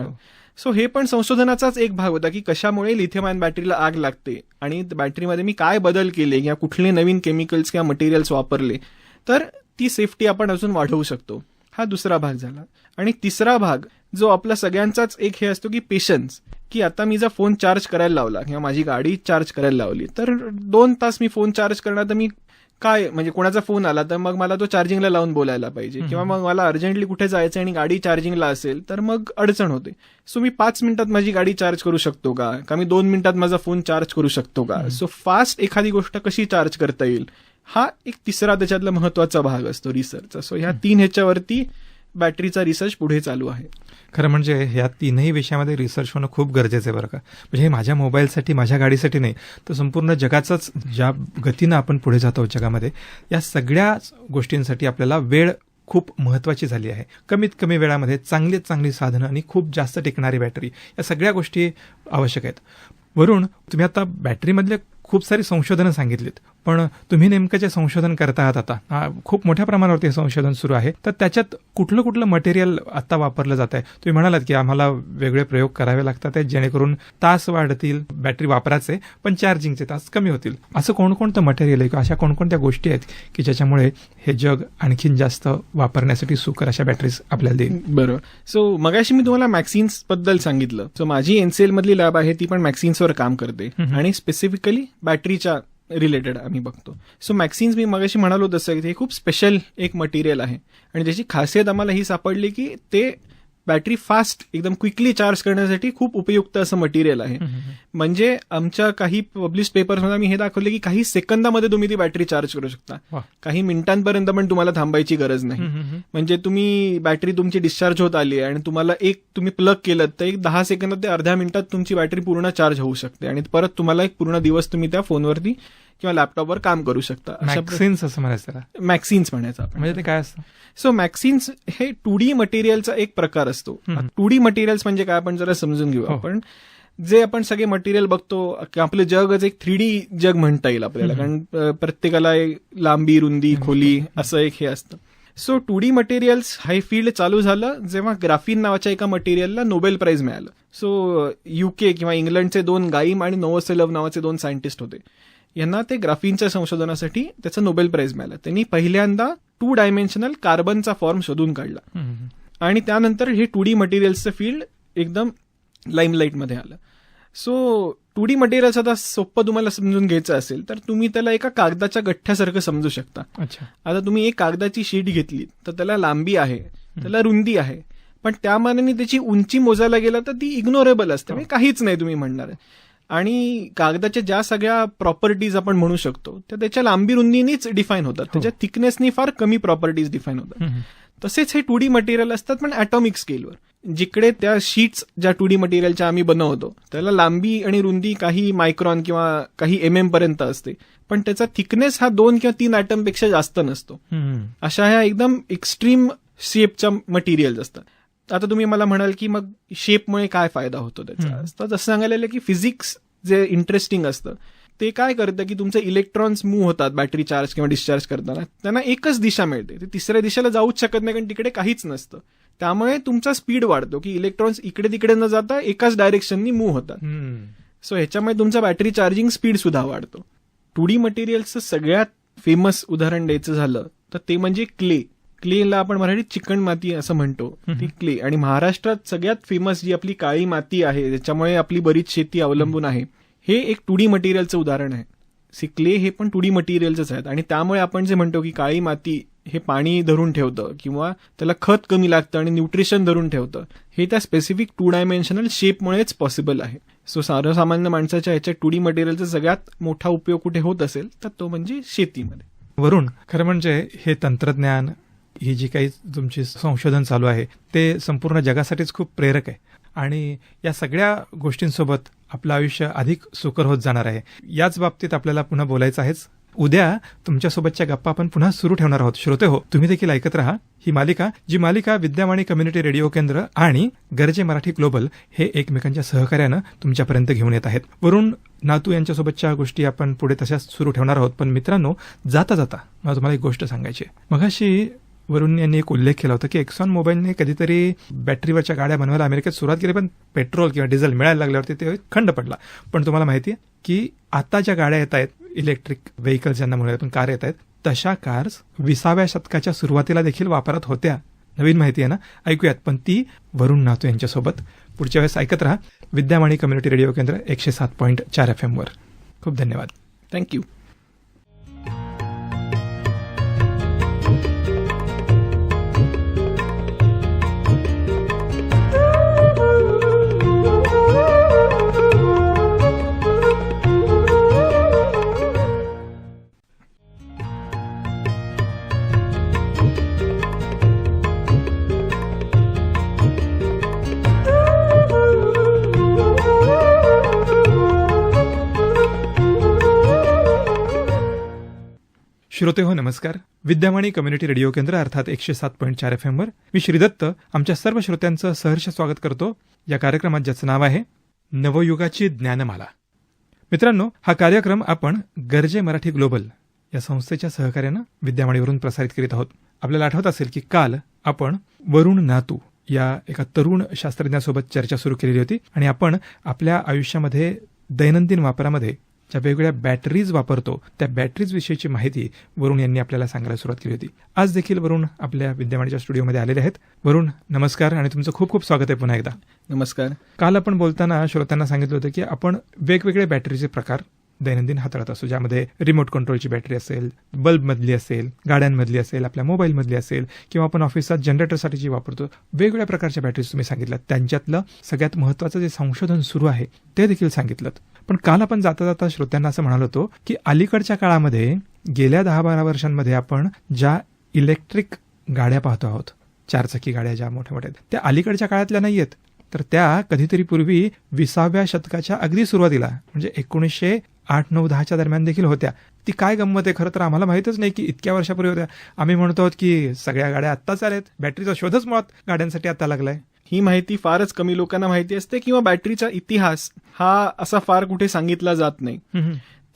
सो हे पण संशोधनाचाच एक भाग होता की कशामुळे लिथियम आयन बॅटरीला आग लागते आणि बॅटरीमध्ये मी काय बदल केले किंवा कुठले नवीन केमिकल्स किंवा मटेरियल्स वापरले तर ती सेफ्टी आपण अजून वाढवू शकतो. हा दुसरा भाग झाला. आणि तिसरा भाग जो आपला सगळ्यांचाच एक हे असतो की पेशन्स, की आता मी जर फोन चार्ज करायला लावला किंवा माझी गाडी चार्ज करायला लावली तर 2 तास मी फोन चार्ज करणार तर मी काय म्हणजे कोणाचा फोन आला तर मग मला तो चार्जिंगला लावून बोलायला पाहिजे किंवा मग मला अर्जंटली कुठे जायचं आणि गाडी चार्जिंगला असेल तर मग अडचण होते. सो मी 5 मिनिटात माझी गाडी चार्ज करू शकतो का मी 2 मिनिटात माझा फोन चार्ज करू शकतो का. सो फास्ट एखादी गोष्ट कशी चार्ज करता येईल हा एक तिसरा त्याच्यातला महत्वाचा भाग असतो रिसर्चचा. सो ह्या 3 ह्याच्यावरती बॅटरीचा रिसर्च पुढे चालू आहे. खरं म्हणजे ह्या 3ही विषयामध्ये रिसर्च होणं खूप गरजेचं आहे बरं का. म्हणजे हे माझ्या मोबाईलसाठी माझ्या गाडीसाठी नाही तर संपूर्ण जगाचाच ज्या गतीनं आपण पुढे जातो जगामध्ये या सगळ्या गोष्टींसाठी आपल्याला वेळ खूप महत्वाची झाली आहे. कमीत कमी वेळामध्ये चांगलीत चांगली साधनं आणि खूप जास्त टिकणारी बॅटरी या सगळ्या गोष्टी आवश्यक आहेत. वरून तुम्ही आता बॅटरीमधले खूप सारी संशोधनं सांगितलीत, पण तुम्ही नेमकं जे संशोधन करता आहात आता खूप मोठ्या प्रमाणावरती हे संशोधन सुरू आहे, तर त्याच्यात कुठलं मटेरियल आता वापरलं जात आहे? तुम्ही म्हणालात की आम्हाला वेगळे प्रयोग करावे लागतात जेणेकरून तास वाढतील बॅटरी वापराचे पण चार्जिंगचे तास कमी होतील. असं कोणकोणतं मटेरियल आहे किंवा अशा कोणकोणत्या गोष्टी आहेत की ज्याच्यामुळे हे जग आणखीन जास्त वापरण्यासाठी सुकर अशा बॅटरीज आपल्याला देईल? बरोबर. सो मगाशी मी तुम्हाला मॅक्सिन्स बद्दल सांगितलं. सो माझी एनसीएल मधली लॅब आहे ती पण मॅक्सिन्सवर काम करते आणि स्पेसिफिकली बॅटरीच्या रिलेटेड आम्ही बघतो. सो मॅक्सिन्स मी मगाशी म्हणालो तसं हे खूप स्पेशल एक मटेरियल आहे आणि त्याची खासियत आम्हाला ही सापडली की ते बॅटरी फास्ट एकदम क्विकली चार्ज करण्यासाठी खूप उपयुक्त असं मटेरियल आहे. म्हणजे आमच्या काही पब्लिश पेपर्समध्ये आम्ही हे दाखवले की काही सेकंदामध्ये तुम्ही ती बॅटरी चार्ज करू शकता. काही मिनिटांपर्यंत पण तुम्हाला थांबायची गरज नाही. म्हणजे तुम्ही बॅटरी तुमची डिस्चार्ज होत आली आणि तुम्हाला तुम्ही प्लग केलं तर 10 सेकंदात ते अर्ध्या मिनिटात तुमची बॅटरी पूर्ण चार्ज होऊ शकते आणि परत तुम्हाला एक पूर्ण दिवस तुम्ही त्या फोनवरती किंवा लॅपटॉपवर काम करू शकता. मॅक्सिन्स असं म्हणायचं, मॅक्सिन्स म्हणायचं म्हणजे ते काय असतं? सो मॅक्सिन्स हे 2D मटेरियलचा एक प्रकार असतो. 2D मटेरियल्स म्हणजे काय आपण जरा समजून घेऊ. आपण जे आपण सगळे मटेरियल बघतो, आपलं जगच एक 3D जग म्हणता येईल आपल्याला, कारण प्रत्येकाला लांबी, रुंदी, खोली असं एक हे असतं. सो 2D मटेरियल्स हे फील्ड चालू झालं जेव्हा ग्राफीन नावाच्या एका मटेरियलला नोबेल प्राइज मिळालं. सो UK किंवा इंग्लंडचे 2 गाईम आणि नोवोसेलोव्ह नावाचे 2 सायंटिस्ट होते. यांना ते ग्राफीनच्या संशोधनासाठी त्याचा नोबेल प्राइज मिळाला. त्यांनी पहिल्यांदा 2 डायमेन्शनल कार्बनचा फॉर्म शोधून काढला आणि त्यानंतर हे 2D मटेरियल्सचं फील्ड एकदम लाईमलाईटमध्ये आलं. सो 2D मटेरियल्स आता सोपं तुम्हाला समजून घ्यायचं असेल तर तुम्ही त्याला एका कागदाच्या गठ्ठ्यासारखं समजू शकता. आता तुम्ही एक कागदाची शीट घेतली तर त्याला लांबी आहे, त्याला रुंदी आहे, पण त्या मानाने त्याची उंची मोजायला गेला तर ती इग्नोरेबल असते, म्हणजे काहीच नाही तुम्ही म्हणणार. आणि कागदाच्या ज्या सगळ्या प्रॉपर्टीज आपण म्हणू शकतो त्या त्याच्या लांबी रुंदीनीच डिफाईन होतात, त्याच्या थिकनेसनी फार कमी प्रॉपर्टीज डिफाईन होतात. तसेच हे 2D मटेरियल असतात पण ॲटॉमिक स्केलवर. जिकडे त्या शीट्स ज्या 2D मटेरियलच्या आम्ही बनवतो त्याला लांबी आणि रुंदी काही मायक्रॉन किंवा काही MM पर्यंत असते, पण त्याचा थिकनेस हा 2 किंवा 3 ॲटमपेक्षा जास्त नसतो. अशा ह्या एकदम एक्स्ट्रीम शेपच्या मटेरियल्स असतात. आता तुम्ही मला म्हणाल की मग शेपमुळे काय फायदा होतो त्याचा, तर जसं सांगायला की फिजिक्स जे इंटरेस्टिंग असतं ते काय करतं की तुमचे इलेक्ट्रॉन्स मूव्ह होतात बॅटरी चार्ज किंवा डिस्चार्ज करताना, त्यांना एकच दिशा मिळते, ते तिसऱ्या दिशेला जाऊच शकत नाही कारण तिकडे काहीच नसतं. त्यामुळे तुमचा स्पीड वाढतो की इलेक्ट्रॉन्स इकडे तिकडे न जाता एकाच डायरेक्शननी मूव्ह होतात. सो ह्याच्यामुळे तुमचा बॅटरी चार्जिंग स्पीड सुद्धा वाढतो. 2D मटेरियल्सचं सगळ्यात फेमस उदाहरण द्यायचं झालं तर ते म्हणजे क्लेला आपण मराठीत चिकण माती असं म्हणतो, ती क्ले. आणि महाराष्ट्रात सगळ्यात फेमस जी आपली काळी माती आहे ज्याच्यामुळे आपली बरीच शेती अवलंबून आहे, हे एक 2D मटेरियलचं उदाहरण आहे. क्ले हे पण 2D मटेरियलच आहेत आणि त्यामुळे आपण जे म्हणतो की काळी माती हे पाणी धरून ठेवतं किंवा त्याला खत कमी लागतं आणि न्यूट्रिशन धरून ठेवतं, हे त्या स्पेसिफिक 2 डायमेन्शनल शेपमुळेच पॉसिबल आहे. सो सर्वसामान्य माणसाच्या ह्याच्या 2D मटेरियलचा सगळ्यात मोठा उपयोग कुठे होत असेल तर तो म्हणजे शेतीमध्ये. वरुण, खरं म्हणजे हे तंत्रज्ञान, ही जी काही तुमची संशोधन चालू आहे ते संपूर्ण जगासाठीच खूप प्रेरक आहे आणि या सगळ्या गोष्टींसोबत आपलं आयुष्य अधिक सुकर होत जाणार आहे. याच बाबतीत आपल्याला पुन्हा बोलायचं आहेच. उद्या तुमच्यासोबतच्या गप्पा आपण पुन्हा सुरू ठेवणार आहोत. श्रोते हो, तुम्ही देखील ऐकत राहा ही मालिका, जी मालिका विद्यावाणी कम्युनिटी रेडिओ केंद्र आणि गरजे मराठी ग्लोबल हे एकमेकांच्या सहकार्यानं तुमच्यापर्यंत घेऊन येत आहेत. वरुण नातू यांच्यासोबतच्या गोष्टी आपण पुढे तशाच सुरू ठेवणार आहोत. पण मित्रांनो, जाता जाता मला तुम्हाला एक गोष्ट सांगायची आहे. मगाशी वरुण यांनी एक उल्लेख केला होता की एक्सॉन मोबाईलने कधीतरी बॅटरीवरच्या गाड्या बनवायला अमेरिकेत सुरुवात केली, पण पेट्रोल किंवा डिझेल मिळायला लागल्यावरती ते खंड पडला. पण तुम्हाला माहिती आहे की आता ज्या गाड्या येत आहेत, इलेक्ट्रिक व्हेकल्स ज्यांना म्हणूया पण कार येत आहेत, तशा कार्स 20व्या शतकाच्या सुरुवातीला देखील वापरात होत्या. नवीन माहिती आहे ना, ऐकूयात. पण ती वरुण नातू यांच्यासोबत. पुढच्या वेळेस ऐकत राहा विद्यावाणी कम्युनिटी रेडिओ केंद्र 107.4 FM वर. खूप धन्यवाद. थँक्यू. श्रोते हो, नमस्कार. विद्यावाणी कम्युनिटी रेडिओ केंद्र अर्थात 107.4 FM वर मी श्रीदत्त आमच्या सर्व श्रोत्यांचं सहर्ष स्वागत करतो या कार्यक्रमात, ज्याचं नाव आहे नवयुगाची ज्ञानमाला. मित्रांनो, हा कार्यक्रम आपण गरजे मराठी ग्लोबल या संस्थेच्या सहकार्यानं विद्यावाणीवरून प्रसारित करीत आहोत. आपल्याला आठवत असेल की काल आपण वरुण नातू या एका तरुण शास्त्रज्ञासोबत चर्चा सुरू केलेली होती आणि आपण आपल्या आयुष्यामध्ये दैनंदिन वापरामध्ये ज्या वेगवेगळ्या बॅटरीज वापरतो त्या बॅटरीज विषयीची माहिती वरुण यांनी आपल्याला सांगायला सुरुवात केली होती. आज देखील वरुण आपल्या विद्यावाणीच्या स्टुडिओमध्ये आलेले आहेत. वरुण, नमस्कार आणि तुमचं खूप खूप स्वागत आहे पुन्हा एकदा. नमस्कार. काल आपण बोलताना श्रोत्यांना सांगितलं होतं की आपण वेगवेगळे बॅटरीचे प्रकार दैनंदिन हाताळत असतो, ज्यामध्ये रिमोट कंट्रोलची बॅटरी असेल, बल्बमधली असेल, गाड्यांमधली असेल, आपल्या मोबाईलमधली असेल, किंवा आपण ऑफिसात जनरेटरसाठी जी वापरतो, वेगवेगळ्या प्रकारच्या बॅटरीज तुम्ही सांगितल्यात. त्यांच्यातलं सगळ्यात महत्त्वाचं जे संशोधन सुरू आहे ते देखील सांगितलं. पण काल आपण जाता जाता श्रोत्यांना असं म्हणालो होतो की अलीकडच्या काळामध्ये गेल्या 10-12 वर्षांमध्ये आपण ज्या इलेक्ट्रिक गाड्या पाहतो आहोत, चारचाकी गाड्या ज्या मोठ्या मोठ्या, त्या अलीकडच्या काळातल्या नाही आहेत, तर त्या कधीतरी पूर्वी 20व्या शतकाच्या अगदी सुरुवातीला, म्हणजे 1908, 9, 10च्या दरम्यान देखील होत्या. ती काय गंमत आहे खरं तर आम्हाला माहितच नाही की इतक्या वर्षापूर्वी होत्या. आम्ही म्हणतो आहोत की सगळ्या गाड्या आत्ताच आल्यात, बॅटरीचा शोधच मुळात गाड्यांसाठी आता लागलाय. ही माहिती फारच कमी लोकांना माहिती असते, किंवा बॅटरीचा इतिहास हा असा फार कुठे सांगितला जात नाही.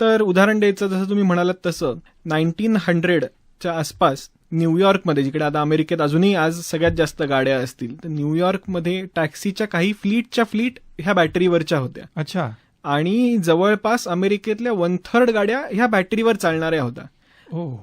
तर उदाहरण द्यायचं, जसं तुम्ही म्हणालात तसं 1900च्या आसपास न्यूयॉर्कमध्ये, जिकडे आता अमेरिकेत अजूनही आज सगळ्यात जास्त गाड्या असतील, तर न्यूयॉर्कमध्ये टॅक्सीच्या काही फ्लीट ह्या बॅटरीवरच्या होत्या. अच्छा. आणि जवळपास अमेरिकेतल्या 1/3 गाड्या ह्या बॅटरीवर चालणाऱ्या होत्या.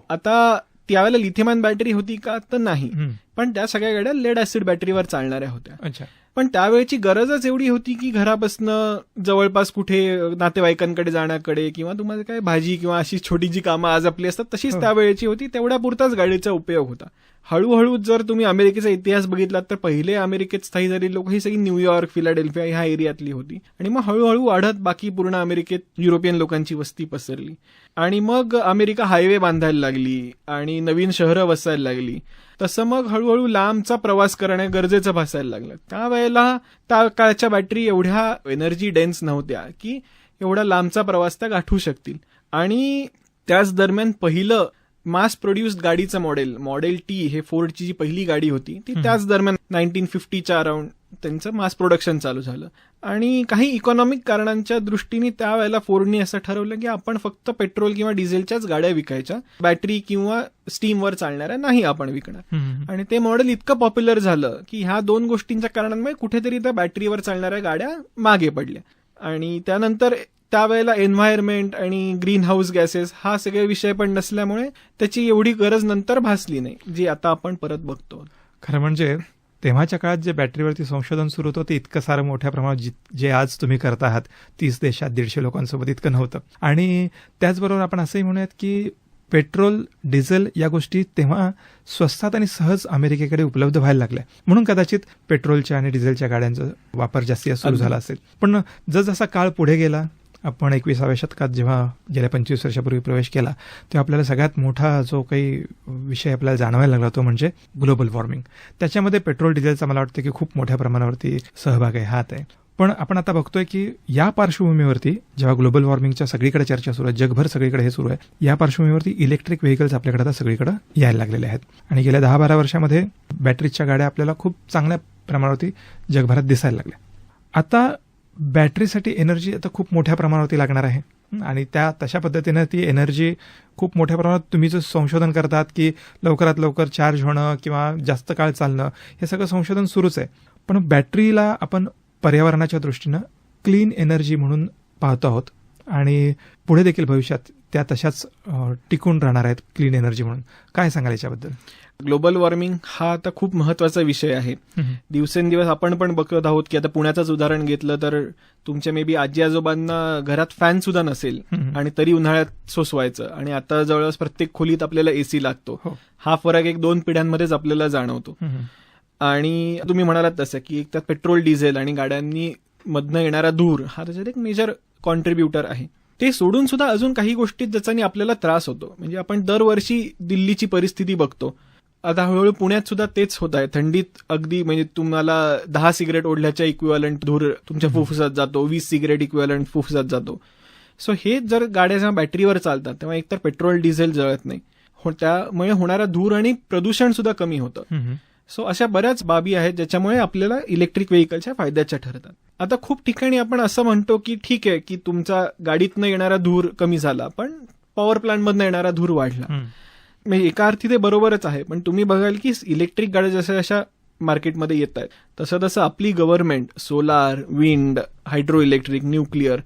आता त्यावेळेला लिथियम बॅटरी होती का, तर नाही, पण त्या सगळ्या गाड्या लेड ऍसिड बॅटरीवर चालणाऱ्या होत्या. अच्छा. पण त्यावेळेची गरजच एवढी होती की घरापासनं जवळपास कुठे नातेवाईकांकडे जाण्याकडे, किंवा तुम्हाला काय भाजी किंवा अशी छोटी जी कामं आज आपली असतात तशीच त्यावेळेची होती, तेवढ्या पुरताच गाडीचा उपयोग होता. हळूहळू जर तुम्ही अमेरिकेचा इतिहास बघितलात तर पहिले अमेरिकेत स्थायी झालेली लोक ही सगळी न्यूयॉर्क, फिलाडेल्फिया ह्या एरियातली होती, आणि मग हळूहळू वाढत बाकी पूर्ण अमेरिकेत युरोपियन लोकांची वस्ती पसरली, आणि मग अमेरिका हायवे बांधायला लागली आणि नवीन शहरं वसायला लागली. तसं मग हळूहळू लांबचा प्रवास करणं गरजेचं भासायला लागलं. त्यावेळेला त्या काळच्या बॅटरी एवढ्या एनर्जी डेन्स नव्हत्या की एवढा लांबचा प्रवास त्या गाठू शकतील. आणि त्याच दरम्यान पहिलं मास प्रोड्युस्ड गाडीचं मॉडेल टी, हे फोर्डची जी पहिली गाडी होती ती त्याच दरम्यान 1950च्या अराउंड त्यांचं मास प्रोडक्शन चालू झालं. आणि काही इकॉनॉमिक कारणांच्या दृष्टीने त्यावेळेला फोर्डनी असं ठरवलं की आपण फक्त पेट्रोल किंवा डिझेलच्याच गाड्या विकायच्या, बॅटरी किंवा स्टीमवर चालणाऱ्या नाही आपण विकणार. आणि ते मॉडेल इतकं पॉप्युलर झालं की ह्या दोन गोष्टींच्या कारणांमुळे कुठेतरी त्या बॅटरीवर चालणाऱ्या गाड्या मागे पडल्या. आणि त्यानंतर त्यावेळेला एन्व्हायरमेंट आणि ग्रीन हाऊस गॅसेस हा सगळे विषय पण नसल्यामुळे त्याची एवढी गरज नंतर भासली नाही, जी आता आपण परत बघतो. खरं म्हणजे तेव्हाच्या काळात जे बॅटरीवरती संशोधन सुरू होतं ते इतकं सारं मोठ्या प्रमाणात जे आज तुम्ही करता आहात 30 देशात 150 लोकांसोबत इतकं नव्हतं. आणि त्याचबरोबर आपण असंही म्हणूयात की पेट्रोल, डिझेल या गोष्टी तेव्हा स्वस्तात आणि सहज अमेरिकेकडे उपलब्ध व्हायला लागल्या, म्हणून कदाचित पेट्रोलच्या आणि डिझेलच्या गाड्यांचा वापर जास्तीत सुरू झाला असेल. पण जसजसा काळ पुढे गेला, आपण 21व्या शतकात जेव्हा गेल्या 25 वर्षापूर्वी प्रवेश केला, तेव्हा आपल्याला सगळ्यात मोठा जो काही विषय आपल्याला जाणवायला लागला तो म्हणजे ग्लोबल वॉर्मिंग. त्याच्यामध्ये पेट्रोल डिझेलचा मला वाटतं की खूप मोठ्या प्रमाणावरती सहभाग आहे, हात आहे. पण आपण आता बघतोय की या पार्श्वभूमीवरती जेव्हा ग्लोबल वॉर्मिंगच्या सगळीकडे चर्चा सुरू आहे, जगभर सगळीकडे हे सुरू आहे, या पार्श्वभूमीवरती इलेक्ट्रिक व्हेकल्स आपल्याकडे आता सगळीकडे यायला लागलेले आहेत. आणि गेल्या 10-12 वर्षामध्ये बॅटरीच्या गाड्या आपल्याला खूप चांगल्या प्रमाणावरती जगभरात दिसायला लागल्या. आता बॅटरीसाठी एनर्जी आता खूप मोठ्या प्रमाणावरती लागणार आहे, आणि त्या तशा पद्धतीनं ती एनर्जी खूप मोठ्या प्रमाणात तुम्ही जे संशोधन करतात की लवकरात लवकर चार्ज होणं किंवा जास्त काळ चालणं, हे सगळं संशोधन सुरूच आहे. पण बॅटरीला आपण पर्यावरणाच्या दृष्टीनं क्लीन एनर्जी म्हणून पाहतो आहोत, आणि पुढे देखील भविष्यात त्या तशाच टिकून राहणार आहेत क्लीन एनर्जी म्हणून. काय सांगाल याच्याबद्दल? ग्लोबल वॉर्मिंग हा आता खूप महत्वाचा विषय आहे. दिवसेंदिवस आपण पण बघत आहोत की आता पुण्याचंच उदाहरण घेतलं तर तुमच्या मे बी आजी आजोबांना घरात फॅन सुद्धा नसेल आणि तरी उन्हाळ्यात सोसवायचं, आणि आता जवळपास प्रत्येक खोलीत आपल्याला एसी लागतो. हा फरक 1-2 पिढ्यांमध्येच आपल्याला जाणवतो. आणि तुम्ही म्हणालात तसं की एक तर पेट्रोल, डिझेल आणि गाड्यांनी मधनं येणारा धूर हा त्याच्यात एक मेजर कॉन्ट्रीब्युटर आहे. ते सोडून सुद्धा अजून काही गोष्टीत ज्याच्याने आपल्याला त्रास होतो. म्हणजे आपण दरवर्षी दिल्लीची परिस्थिती बघतो, आता हळूहळू पुण्यात सुद्धा तेच होत आहे. थंडीत अगदी म्हणजे तुम्हाला 10 सिगरेट ओढल्याच्या इक्विव्हॅलंट धूर तुमच्या फुफ्फुसात जातो, 20 सिगरेट इक्विव्हॅलंट फुफ्फुसात जातो. सो हे जर गाड्या जेव्हा बॅटरीवर चालतात तेव्हा एकतर पेट्रोल डिझेल जळत नाही, त्यामुळे होणारा धूर आणि प्रदूषण सुद्धा कमी होतं. सो अशा बऱ्याच बाबी आहेत ज्याच्यामुळे आपल्याला इलेक्ट्रिक व्हेकलच्या फायद्याच्या ठरतात. आता खूप ठिकाणी आपण असं म्हणतो की ठीक आहे की तुमचा गाडीतनं येणारा धूर कमी झाला, पण पॉवर प्लांटमधनं येणारा धूर वाढला. म्हणजे एका अर्थी ते बरोबरच आहे, पण तुम्ही बघाल की इलेक्ट्रिक गाड्या जशा जशा मार्केटमध्ये येत आहेत तसं तसं आपली government solar, wind, hydro electric, nuclear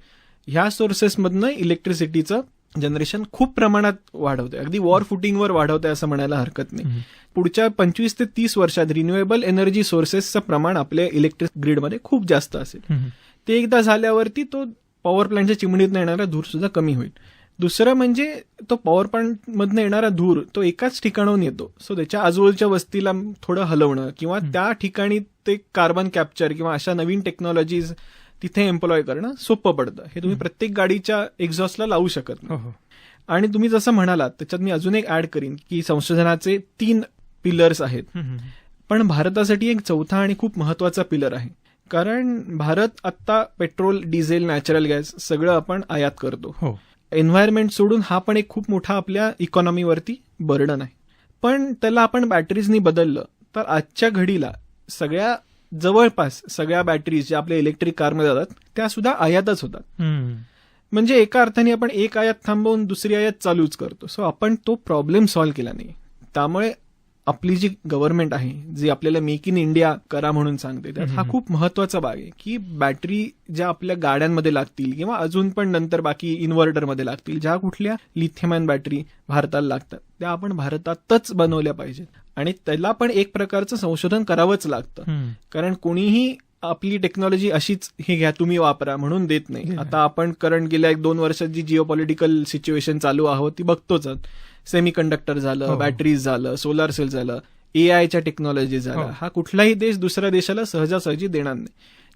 ह्या सोर्सेसमधनं इलेक्ट्रिसिटीचं जनरेशन खूप प्रमाणात वाढवते, अगदी वॉर फुटिंगवर वाढवते असं म्हणायला हरकत नाही. पुढच्या 25 ते 30 वर्षात रिन्युएबल एनर्जी सोर्सेसचं प्रमाण आपल्या इलेक्ट्रिक ग्रीडमध्ये खूप जास्त असेल. ते एकदा झाल्यावरती तो पॉवर प्लांटच्या चिमणीतनं येणारा धूर सुद्धा कमी होईल. दुसरं म्हणजे तो पॉवर प्लांटमधनं येणारा धूर तो एकाच ठिकाणाहून येतो, सो त्याच्या आजूबाजूच्या वस्तीला थोडं हलवणं किंवा त्या ठिकाणी ते कार्बन कॅप्चर किंवा अशा नवीन टेक्नॉलॉजीज तिथे एम्प्लॉय करणं सोपं पडतं. हे तुम्ही प्रत्येक गाडीच्या एक्झॉस्टला लावू शकत नाही. आणि तुम्ही जसं म्हणालात त्याच्यात मी अजून एक ऍड करीन की संशोधनाचे 3 पिलर्स आहेत, पण भारतासाठी एक चौथा आणि खूप महत्वाचा पिलर आहे. कारण भारत आत्ता पेट्रोल, डिझेल, नॅचरल गॅस सगळं आपण आयात करतो. एन्व्हायरमेंट सोडून हा पण एक खूप मोठा आपल्या इकॉनॉमीवरती बर्डन आहे. पण त्याला आपण बॅटरीजनी बदललं तर आजच्या घडीला सगळ्या जवळपास सगळ्या बॅटरीज ज्या आपल्या इलेक्ट्रिक कारमध्ये जातात त्या सुद्धा आयातच होतात. म्हणजे एका अर्थाने आपण एक आयात थांबवून दुसरी आयात चालूच करतो. सो आपण तो प्रॉब्लेम सॉल्व्ह केला नाही. त्यामुळे आपली जी गव्हर्नमेंट आहे जी आपल्याला मेक इन इंडिया करा म्हणून सांगते, त्यात हा खूप महत्वाचा भाग आहे की बॅटरी ज्या आपल्या गाड्यांमध्ये लागतील किंवा अजून पण नंतर बाकी इन्व्हर्टरमध्ये लागतील, ज्या कुठल्या लिथियम आयन बॅटरी भारताला लागतात त्या आपण भारतातच बनवल्या पाहिजेत. आणि त्याला पण एक प्रकारचं संशोधन करावंच लागतं. कारण कोणीही आपली टेक्नॉलॉजी अशीच हे घ्या तुम्ही वापरा म्हणून देत नाही. आता आपण करंट गेल्या 1-2 वर्षात जी जिओपॉलिटिकल सिच्युएशन चालू आहोत ती बघतोच. सेमीकंडक्टर झालं, बॅटरीज झालं, सोलार सेल झालं, एआयच्या टेक्नॉलॉजी झालं, हा कुठलाही देश दुसऱ्या देशाला सहजासहजी देणार नाही.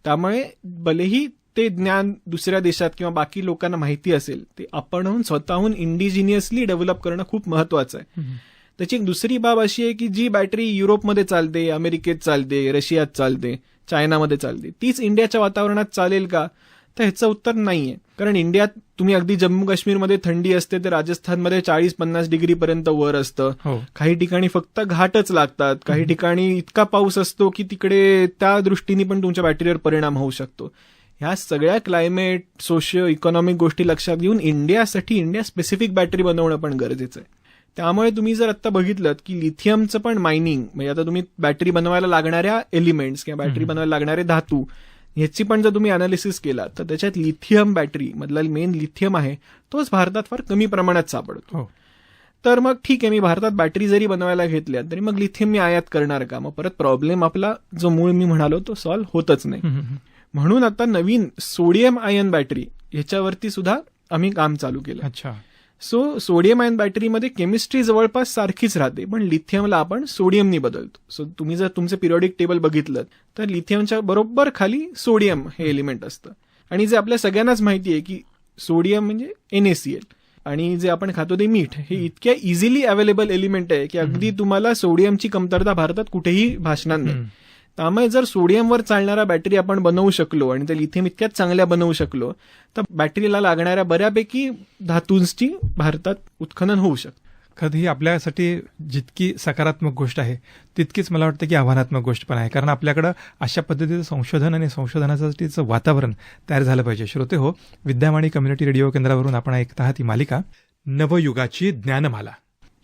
त्यामुळे भलेही ते ज्ञान दुसऱ्या देशात किंवा बाकी लोकांना माहिती असेल ते आपण स्वतःहून इंडिजिनियसली डेव्हलप करणं खूप महत्वाचं आहे. त्याची एक दुसरी बाब अशी आहे की जी बॅटरी युरोपमध्ये चालते, अमेरिकेत चालते, रशियात चालते, चायनामध्ये चालते, तीच इंडियाच्या वातावरणात चालेल का, तर ह्याचं उत्तर नाहीये. कारण इंडियात तुम्ही अगदी जम्मू काश्मीरमध्ये थंडी असते तर राजस्थानमध्ये 40-50 डिग्रीपर्यंत वर असतं. काही ठिकाणी फक्त घाटच लागतात, काही ठिकाणी इतका पाऊस असतो की तिकडे त्या दृष्टीने पण तुमच्या बॅटरीवर परिणाम होऊ शकतो. ह्या सगळ्या क्लायमेट, सोशिओ इकॉनॉमिक गोष्टी लक्षात घेऊन इंडिया स्पेसिफिक बॅटरी बनवणं पण गरजेचं आहे. त्यामुळे तुम्ही जर आता बघितलं की लिथियमचं पण मायनिंग, म्हणजे आता तुम्ही बॅटरी बनवायला लागणाऱ्या एलिमेंट्स किंवा बॅटरी बनवायला लागणारे धातू ह्याची पण जर तुम्ही अनालिसिस केला तर त्याच्यात लिथियम बॅटरी मधला मेन लिथियम आहे तोच भारतात फार कमी प्रमाणात सापडतो. तर मग ठीक आहे, मी भारतात बॅटरी जरी बनवायला घेतल्या तरी मग लिथियम मी आयात करणार का, मग परत प्रॉब्लेम आपला जो मूळ मी म्हणालो तो सॉल्व्ह होतच नाही. म्हणून आता नवीन सोडियम आयन बॅटरी ह्याच्यावरती सुद्धा आम्ही काम चालू केलं. सो सोडियम आयन बॅटरीमध्ये केमिस्ट्री जवळपास सारखीच राहते, पण लिथियमला आपण सोडियमनी बदलतो. सो तुम्ही जर तुमचं पिरियॉडिक टेबल बघितलं तर लिथियमच्या बरोबर खाली सोडियम हे एलिमेंट असतं. आणि जे आपल्या सगळ्यांनाच माहिती आहे की सोडियम म्हणजे NaCl आणि जे आपण खातो ते मीठ, हे इतक्या इझिली अवेलेबल एलिमेंट आहे की अगदी तुम्हाला सोडियमची कमतरता भारतात कुठेही भासणार नाही. त्यामुळे जर सोडियमवर चालणारा बॅटरी आपण बनवू शकलो आणि त्या लिथियम इतक्याच चांगल्या बनवू शकलो तर बॅटरीला लागणाऱ्या बऱ्यापैकी धातूंची भारतात उत्खनन होऊ शकतं. खरं ही आपल्यासाठी जितकी सकारात्मक गोष्ट आहे तितकीच मला वाटतं की आव्हानात्मक गोष्ट पण आहे. कारण आपल्याकडं अशा पद्धतीचं संशोधन आणि संशोधनासाठीचं वातावरण तयार झालं पाहिजे. श्रोते हो, विद्यावाणी कम्युनिटी रेडिओ केंद्रावरून आपण ऐकत आहात ही मालिका नवयुगाची ज्ञानमाला.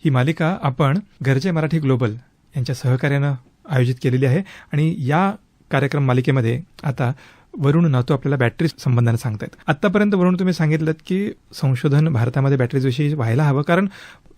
ही मालिका आपण गरजे मराठी ग्लोबल यांच्या सहकार्यानं आयोजित केलेली आहे. आणि या कार्यक्रम मालिकेमध्ये आता वरुण नातू आपल्याला बॅटरी संबंधाने सांगतायत. आतापर्यंत वरुण तुम्ही सांगितलं की संशोधन भारतामध्ये बॅटरीजविषयी व्हायला हवं, कारण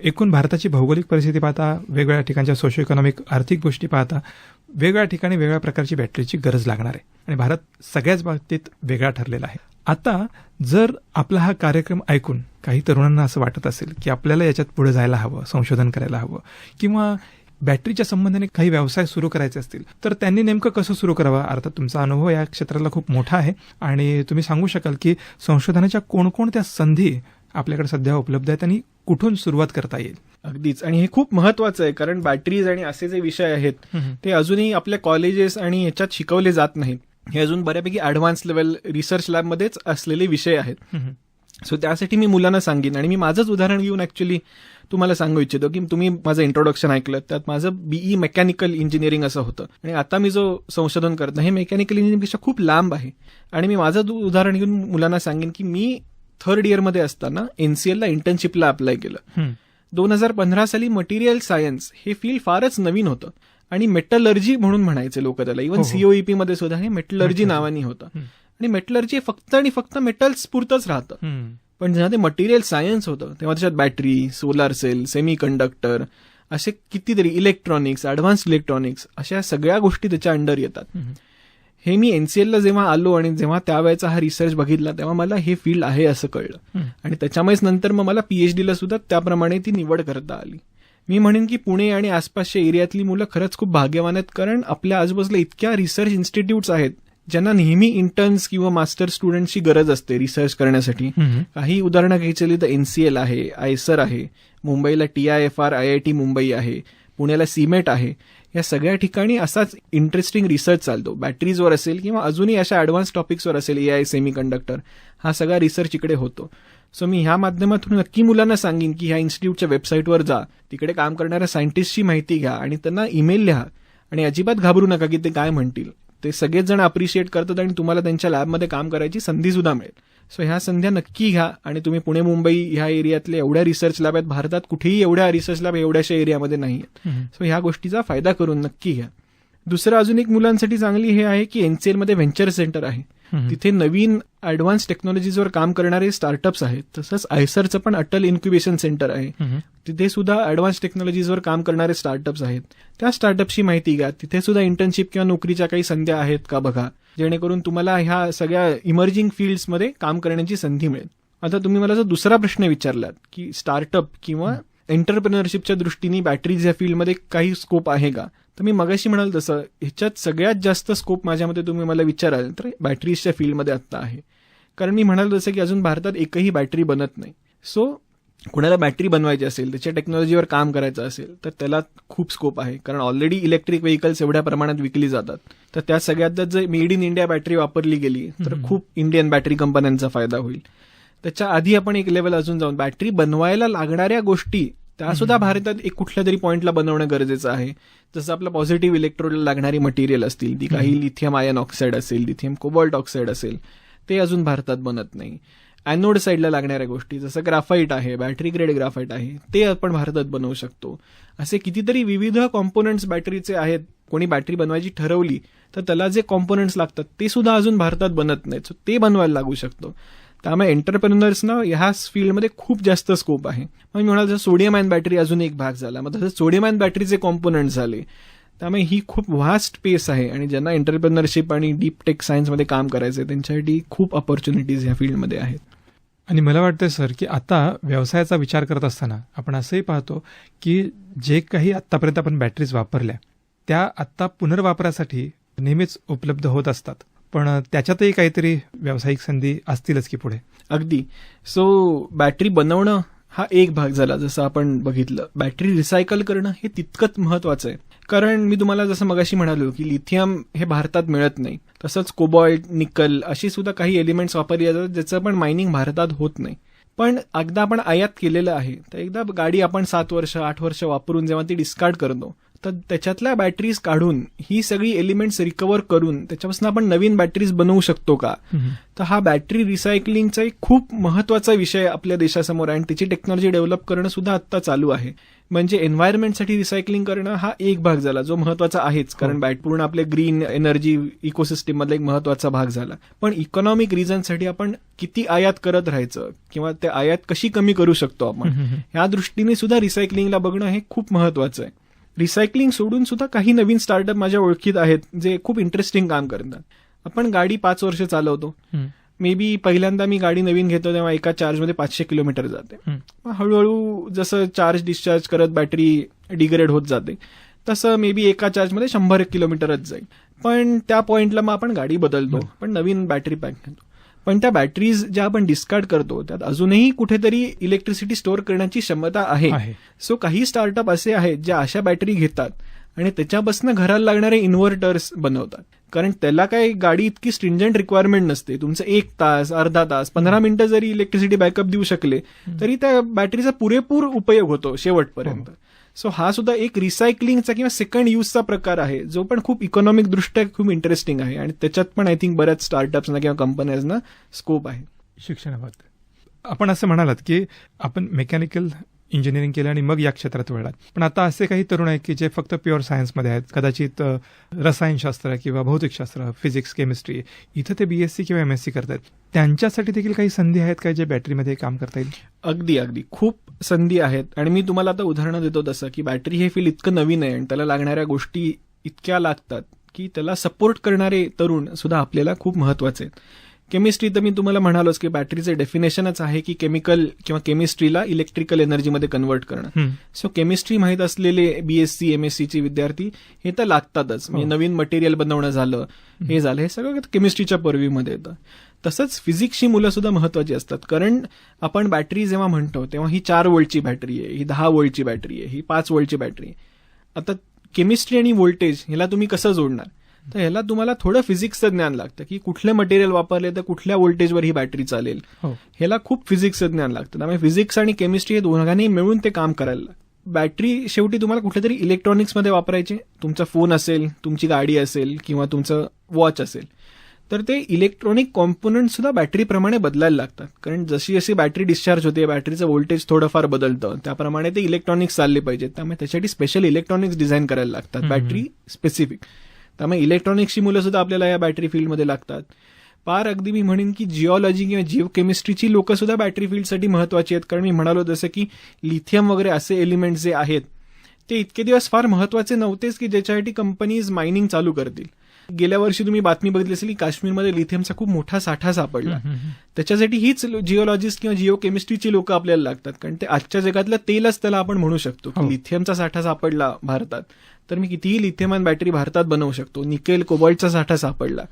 एकूण भारताची भौगोलिक परिस्थिती पाहता, वेगवेगळ्या ठिकाणच्या सोशो इकॉनॉमिक आर्थिक गोष्टी पाहता वेगवेगळ्या ठिकाणी वेगवेगळ्या प्रकारची बॅटरीची गरज लागणार आहे आणि भारत सगळ्याच बाबतीत वेगळा ठरलेला आहे. आता जर आपला हा कार्यक्रम ऐकून काही तरुणांना असं वाटत असेल की आपल्याला याच्यात पुढे जायला हवं, संशोधन करायला हवं किंवा बॅटरीच्या संबंधाने काही व्यवसाय सुरू करायचे असतील तर त्यांनी नेमकं कसं सुरू करावं? अर्थात तुमचा अनुभव या क्षेत्राला खूप मोठा आहे आणि तुम्ही सांगू शकाल की संशोधनाच्या कोणकोणत्या संधी आपल्याकडे सध्या उपलब्ध आहेत आणि कुठून सुरुवात करता येईल? अगदीच, आणि हे खूप महत्वाचं आहे कारण बॅटरीज आणि असे जे विषय आहेत ते अजूनही आपल्या कॉलेजेस आणि याच्यात शिकवले जात नाहीत. हे अजून बऱ्यापैकी ऍडव्हान्स लेवल रिसर्च लॅबमध्येच असलेले विषय आहेत. सो त्यासाठी मी मुलांना सांगेन आणि मी माझंच उदाहरण घेऊन ऍक्च्युली तुम्हाला सांगू इच्छितो की तुम्ही माझं इंट्रोडक्शन ऐकलं त्यात माझं BE मेकॅनिकल इंजिनिअरिंग असं होतं आणि आता मी जो संशोधन करतो हे मेकॅनिकल इंजिनिअरिंगपेक्षा खूप लांब आहे. आणि मी माझं उदाहरण घेऊन मुलांना सांगेन की मी 3rd इयरमध्ये असताना NCLला इंटर्नशिपला अप्लाय केलं. 2015 साली मटेरियल सायन्स हे फील्ड फारच नवीन होतं आणि मेटलर्जी म्हणून म्हणायचे लोक त्याला. इव्हन COEP मध्ये सुद्धा हे मेटलर्जी नावानी होतं. आणि मेटलर्जी फक्त आणि फक्त मेटल्स पुरतच राहतं. पण जेव्हा ते मटेरियल सायन्स होतं तेव्हा त्याच्यात battery, solar cell, semiconductor असे कितीतरी इलेक्ट्रॉनिक्स, ऍडव्हान्स इलेक्ट्रॉनिक्स अशा सगळ्या गोष्टी त्याच्या अंडर येतात. हे मी एनसीएलला जेव्हा आलो आणि जेव्हा त्यावेळेचा हा रिसर्च बघितला तेव्हा मला हे फील्ड आहे असं कळलं. आणि त्याच्यामुळेच नंतर मग मला पीएचडीला सुद्धा त्याप्रमाणे ती निवड करता आली. मी म्हणेन की पुणे आणि आसपासच्या एरियातली मुलं खरंच खूप भाग्यवान आहेत, कारण आपल्या आजूबाजूला इतक्या रिसर्च इन्स्टिट्यूट्स आहेत ज्यांना नेहमी इंटर्न्स किंवा मास्टर स्टुडंटची गरज असते रिसर्च करण्यासाठी. काही उदाहरणं घ्यायची तर एनसीएल आहे, आयसर आहे, मुंबईला TIFR IIT मुंबई आहे, पुण्याला सीमेट आहे. या सगळ्या ठिकाणी असाच इंटरेस्टिंग रिसर्च चालतो. बॅटरीजवर असेल किंवा अजूनही अशा ॲडव्हान्स टॉपिक्सवर असेल, AI, सेमीकंडक्टर, हा सगळा रिसर्च इकडे होतो. सो मी ह्या माध्यमातून नक्की मुलांना सांगेन की ह्या इन्स्टिट्यूटच्या वेबसाईटवर जा, तिकडे काम करणाऱ्या सायंटिस्टची माहिती घ्या आणि त्यांना ईमेल लिहा. आणि अजिबात घाबरू नका की ते काय म्हणतील. ते सगळेच जण अप्रिशिएट करतात आणि तुम्हाला त्यांच्या लॅबमध्ये काम करायची संधी सुद्धा मिळेल. सो ह्या संध्या नक्की घ्या. आणि तुम्ही पुणे मुंबई ह्या एरियातले एवढ्या रिसर्च लॅब आहेत, भारतात कुठेही एवढ्या रिसर्च लॅब एवढ्याशा एरियामध्ये नाही आहेत. सो ह्या गोष्टीचा फायदा करून नक्की घ्या. दुसरं अजून एक मुलांसाठी चांगली हे आहे की एनसीएलमध्ये व्हेंचर सेंटर आहे. तिथे नवीन ऍडव्हान्स टेक्नॉलॉजीजवर काम करणारे स्टार्टअप्स आहेत. तसंच आयसरचं पण अटल इन्क्युबेशन सेंटर आहे. तिथे सुद्धा ऍडव्हान्स टेक्नॉलॉजीजवर काम करणारे स्टार्टअप्स आहेत. त्या स्टार्टअपची माहिती घ्या. तिथे सुद्धा इंटर्नशिप किंवा नोकरीच्या काही संध्या आहेत का बघा, जेणेकरून तुम्हाला ह्या सगळ्या इमर्जिंग फील्ड्समध्ये काम करण्याची संधी मिळेल. आता तुम्ही मला जर दुसरा प्रश्न विचारलात की स्टार्टअप किंवा एंटरप्रेन्योरशिपच्या दृष्टीने बॅटरीज या फील्डमध्ये काही स्कोप आहे का, तर मी मगाशी म्हणाल तसं ह्याच्यात सगळ्यात जास्त स्कोप माझ्या मते तुम्ही मला विचाराल तर बॅटरीजच्या फील्डमध्ये आत्ता आहे. कारण मी म्हणाल तसं की अजून भारतात एकही बॅटरी बनत नाही. सो कुणाला बॅटरी बनवायची असेल, त्याच्या टेक्नॉलॉजीवर काम करायचं असेल तर त्याला खूप स्कोप आहे. कारण ऑलरेडी इलेक्ट्रिक व्हेकल्स एवढ्या प्रमाणात विकली जातात. तर त्या सगळ्यात जर मेड इन इंडिया बॅटरी वापरली गेली तर खूप इंडियन बॅटरी कंपन्यांचा फायदा होईल. त्याच्या आधी आपण एक लेवल अजून जाऊन बॅटरी बनवायला लागणाऱ्या गोष्टी त्या सुद्धा भारतात एक कुठल्या तरी पॉईंटला बनवणं गरजेचं आहे. जसं आपलं पॉझिटिव्ह इलेक्ट्रोडला लागणारी मटेरियल असतील, ती काही लिथियम आयन ऑक्साईड असेल, लिथियम कोबाल्ट ऑक्साईड असेल, ते अजून भारतात बनत नाही. अॅनोड साईडला लागणाऱ्या गोष्टी जसं ग्राफाईट आहे, बॅटरी ग्रेड ग्राफाईट आहे, ते आपण भारतात बनवू शकतो. असे कितीतरी विविध कॉम्पोनंट्स बॅटरीचे आहेत. कोणी बॅटरी बनवायची ठरवली तर त्याला जे कॉम्पोनंट्स लागतात ते सुद्धा अजून भारतात बनत नाहीत. सो ते बनवायला लागू शकतो. त्यामुळे एंटरप्रेन्युअर्सना ह्या फील्डमध्ये खूप जास्त स्कोप आहे. मग मी म्हणाल जर सोडियम आयन बॅटरी अजून एक भाग झाला, मग तसं सोडियम आयन बॅटरीचे कॉम्पोनंट झाले. त्यामुळे ही खूप व्हास्ट स्पेस आहे आणि ज्यांना एंटरप्रेन्युअरशिप आणि डीप टेक सायन्समध्ये काम करायचं त्यांच्यासाठी खूप ऑपॉर्च्युनिटीज ह्या फील्डमध्ये आहेत. आणि मला वाटतं सर की आता व्यवसायाचा विचार करत असताना आपण असंही पाहतो की जे काही आत्तापर्यंत आपण बॅटरीज वापरल्या त्या आत्ता पुनर्वापरासाठी नेहमीच उपलब्ध होत असतात. पण त्याच्यातही काहीतरी व्यावसायिक संधी असतीलच की पुढे. अगदी. सो बॅटरी बनवणं हा एक भाग झाला. जसं आपण बघितलं, बॅटरी रिसायकल करणं हे तितकंच महत्वाचं आहे. कारण मी तुम्हाला जसं मगाशी म्हणालो की लिथियम हे भारतात मिळत नाही, तसंच कोबाल्ट, निकल अशी सुद्धा काही एलिमेंट्स वापरली जातात ज्याचं पण मायनिंग भारतात होत नाही. पण एकदा आपण आयात केलेलं आहे तर एकदा गाडी आपण 7 वर्ष 8 वर्ष वापरून जेव्हा ती डिस्कार्ड करतो तर त्याच्यातल्या बॅटरीज काढून ही सगळी एलिमेंट्स रिकव्हर करून त्याच्यापासून आपण नवीन बॅटरीज बनवू शकतो का. तर हा बॅटरी रिसायकलिंगचा एक खूप महत्वाचा विषय आपल्या देशासमोर आहे आणि त्याची टेक्नॉलॉजी डेव्हलप करणं सुद्धा आता चालू आहे. म्हणजे एन्व्हायरमेंटसाठी रिसायकलिंग करणं हा एक भाग झाला जो महत्वाचा आहेच, कारण पूर्ण आपल्या ग्रीन एनर्जी इकोसिस्टीम मधला एक महत्वाचा भाग झाला. पण इकॉनॉमिक रिझनसाठी आपण किती आयात करत राहायचं किंवा ते आयात कशी कमी करू शकतो आपण, या दृष्टीने सुद्धा रिसायकलिंगला बघणं हे खूप महत्वाचं आहे. रिसायकलिंग सोडून सुद्धा काही नवीन स्टार्टअप माझ्या ओळखीत आहेत जे खूप इंटरेस्टिंग काम करतात. आपण गाडी 5 वर्ष चालवतो, मे बी पहिल्यांदा मी गाडी नवीन घेतो तेव्हा एका चार्जमध्ये 500 किलोमीटर जाते. हळूहळू जसं चार्ज डिस्चार्ज करत बॅटरी डिग्रेड होत जाते तसं मे बी एका चार्जमध्ये 100 किलोमीटरच जाईल. पण त्या पॉइंटला मग आपण गाडी बदलतो, पण नवीन बॅटरी पॅक घेतो. पण त्या बॅटरीज ज्या आपण डिस्कार्ड करतो त्यात अजूनही कुठेतरी इलेक्ट्रिसिटी स्टोअर करण्याची क्षमता आहे. सो काही स्टार्टअप असे आहेत ज्या अशा बॅटरी घेतात आणि त्याच्यापासून घराला लागणारे इन्व्हर्टर्स बनवतात. कारण त्याला काही गाडी इतकी स्ट्रिंजंट रिक्वायरमेंट नसते. तुमचं 1 तास, अर्धा तास, 15 मिनिटं जरी इलेक्ट्रिसिटी बॅकअप देऊ शकले तरी त्या बॅटरीचा पुरेपूर उपयोग होतो शेवटपर्यंत. सो हा सुद्धा एक रिसायकलिंगचा किंवा सेकंड युजचा प्रकार आहे जो पण खूप इकॉनॉमिक दृष्ट्या खूप इंटरेस्टिंग आहे आणि त्याच्यात पण आय थिंक बऱ्याच स्टार्टअप्सना किंवा कंपन्यांना स्कोप आहे. शिक्षणाबाबत आपण असं म्हणालात की आपण मेकॅनिकल इंजिनिअरिंग केलं आणि मग या क्षेत्रात वळलात. पण आता असे काही तरुण आहेत की जे फक्त प्युअर सायन्समध्ये आहेत, कदाचित रसायनशास्त्र किंवा भौतिकशास्त्र, फिजिक्स, केमिस्ट्री इथं ते BSc किंवा MSc करतात. त्यांच्यासाठी देखील काही संधी आहेत का जे बॅटरीमध्ये काम करता येईल? अगदी अगदी खूप संधी आहेत. आणि मी तुम्हाला आता उदाहरणं देतो तसं की बॅटरी हे फील्ड इतकं नवीन आहे आणि त्याला लागणाऱ्या गोष्टी इतक्या लागतात की त्याला सपोर्ट करणारे तरुण सुद्धा आपल्याला खूप महत्वाचे आहेत. केमिस्ट्री तर मी तुम्हाला म्हणालोच की बॅटरीचे डेफिनेशनच आहे की केमिकल किंवा केमिस्ट्रीला इलेक्ट्रिकल एनर्जीमध्ये कन्व्हर्ट करणं. सो केमिस्ट्री माहीत असलेले BSc MSc चे विद्यार्थी हे तर लागतातच. म्हणजे नवीन मटेरियल बनवणं झालं, हे झालं, हे सगळं केमिस्ट्रीच्या पर्वीमध्ये येतं. तसंच फिजिक्सची मुलं सुद्धा महत्वाची असतात, कारण आपण बॅटरी जेव्हा म्हणतो तेव्हा ही 4 व्होल्टची बॅटरी आहे, ही 10 व्होल्टची बॅटरी आहे, ही 5 व्होल्टची बॅटरी आहे. आता केमिस्ट्री आणि व्होल्टेज ह्याला तुम्ही कसं जोडणार? तर ह्याला तुम्हाला थोडं फिजिक्सचं ज्ञान लागतं की कुठलं मटेरियल वापरले तर कुठल्या व्होल्टेजवर ही बॅटरी चालेल. ह्याला खूप फिजिक्सचं ज्ञान लागतं. त्यामुळे फिजिक्स आणि केमिस्ट्री हे दोघांनी मिळून ते काम करायला लागतं. बॅटरी शेवटी तुम्हाला कुठल्या तरी इलेक्ट्रॉनिक्समध्ये वापरायचे. तुमचा फोन असेल, तुमची गाडी असेल किंवा तुमचं वॉच असेल, तर ते इलेक्ट्रॉनिक कॉम्पोनंट सुद्धा बॅटरीप्रमाणे बदलायला लागतात. कारण जशी जशी बॅटरी डिस्चार्ज होते, बॅटरीचं व्होल्टेज थोडंफार बदलतं, त्याप्रमाणे ते इलेक्ट्रॉनिक्स चालले पाहिजेत. त्यामुळे त्यासाठी स्पेशल इलेक्ट्रॉनिक्स डिझाईन करायला लागतात, बॅटरी स्पेसिफिक. त्यामुळे इलेक्ट्रॉनिक्सची मुलं सुद्धा आपल्याला या बॅटरी फील्डमध्ये लागतात. पार अगदी मी म्हणेन की जिओलॉजी किंवा जिओ केमिस्ट्रीची लोक सुद्धा बॅटरी फील्डसाठी महत्वाची आहेत. कारण मी म्हणालो जसं की लिथियम वगैरे असे एलिमेंट जे आहेत ते इतके दिवस फार महत्वाचे नव्हतेच की ज्याच्यासाठी कंपनीज मायनिंग चालू करतील. गेल्या वर्षी तुम्ही बातमी बघितली असेल की काश्मीरमध्ये लिथियमचा खूप मोठा साठा सापडला. त्याच्यासाठी हीच जिओलॉजिस्ट किंवा जिओ केमिस्ट्रीची लोक आपल्याला लागतात. कारण ते आजच्या जगातलं तेलच त्याला आपण म्हणू शकतो की लिथियमचा साठा सापडला भारतात, तर मी कितीही लिथियम बॅटरी भारतात बनवू शकतो. निकेल कोबाल्टचा साठा सापडला,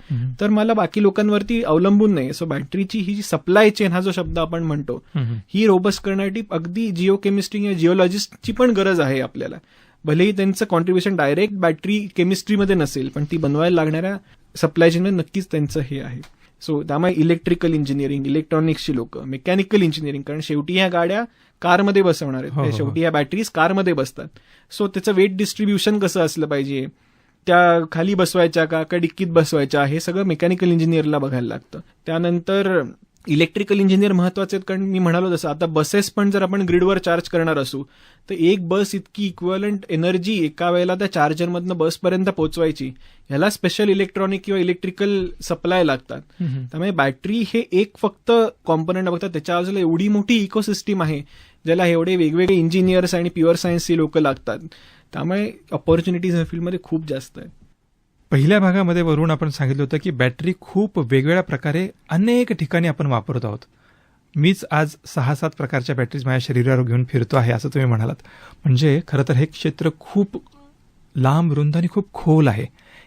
तर मला बाकी लोकांवरती अवलंबून नाही. सो बॅटरीची ही जी सप्लाय चेन हा जो शब्द आपण म्हणतो, ही रोबस्ट करण्यासाठी अगदी जिओ केमिस्ट्री किंवा जिओलॉजिस्टची पण गरज आहे आपल्याला. भलेही त्यांचं कॉन्ट्रीब्युशन डायरेक्ट बॅटरी केमिस्ट्रीमध्ये नसेल, पण ती बनवायला लागणाऱ्या सप्लाय चेनमध्ये नक्कीच त्यांचं हे आहे. सो त्यामुळे इलेक्ट्रिकल इंजिनिअरिंग, इलेक्ट्रॉनिक्सची लोक, मेकॅनिकल इंजिनिअरिंग, कारण शेवटी ह्या गाड्या कारमध्ये बसवणार आहेत, शेवटी ह्या बॅटरीज कारमध्ये बसतात. सो त्याचं वेट डिस्ट्रीब्युशन कसं असलं पाहिजे, त्या खाली बसवायच्या का डिक्कीत बसवायच्या, हे सगळं मेकॅनिकल इंजिनिअरला बघायला लागतं. त्यानंतर इलेक्ट्रिकल इंजिनियर महत्वाचे आहेत, कारण मी म्हणालो जसं आता बसेस पण जर आपण ग्रीडवर चार्ज करणार असू तर एक बस इतकी इक्विव्हलंट एनर्जी एका वेळेला त्या चार्जरमधनं बसपर्यंत पोहोचवायची, ह्याला स्पेशल इलेक्ट्रॉनिक किंवा इलेक्ट्रिकल सप्लाय लागतात. त्यामुळे बॅटरी हे एक फक्त कॉम्पोनंट बघतात, त्याच्या बाजूला एवढी मोठी इकोसिस्टीम आहे ज्याला एवढे वेगवेगळे इंजिनियर्स आणि प्युअर सायन्सची लोक लागतात. त्यामुळे ऑपॉर्च्युनिटीज या फील्डमध्ये खूप जास्त आहेत. पहिल्या भागामध्ये वरून आपण सांगितलं होतं की बॅटरी खूप वेगवेगळ्या प्रकारे अनेक ठिकाणी आपण वापरत आहोत. मीच आज 6-7 प्रकारच्या बॅटरीज माझ्या शरीरावर घेऊन फिरतो आहे असं तुम्ही म्हणालात. म्हणजे खरं तर हे क्षेत्र खूप लांब, रुंद आणि खूप खोल आहे.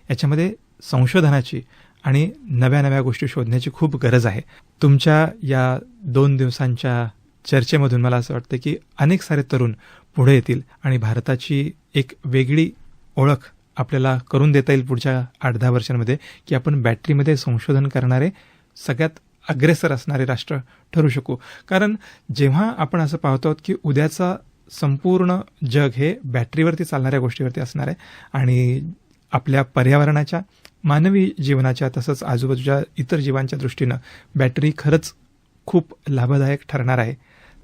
याच्यामध्ये संशोधनाची आणि नव्या नव्या गोष्टी शोधण्याची खूप गरज आहे. तुमच्या या 2 दिवसांच्या चर्चेमधून मला असं वाटतं की अनेक सारे तरुण पुढे येतील आणि भारताची एक वेगळी ओळख आपल्याला करून देता येईल पुढच्या 8-10 वर्षांमध्ये, की आपण बॅटरीमध्ये संशोधन करणारे सगळ्यात अग्रेसर असणारे राष्ट्र ठरू शकू. कारण जेव्हा आपण असं पाहतो आहोत की उद्याचा संपूर्ण जग हे बॅटरीवरती चालणाऱ्या गोष्टीवरती असणार आहे आणि आपल्या पर्यावरणाच्या, मानवी जीवनाच्या तसंच आजूबाजूच्या इतर जीवांच्या दृष्टीनं बॅटरी खरंच खूप लाभदायक ठरणार आहे.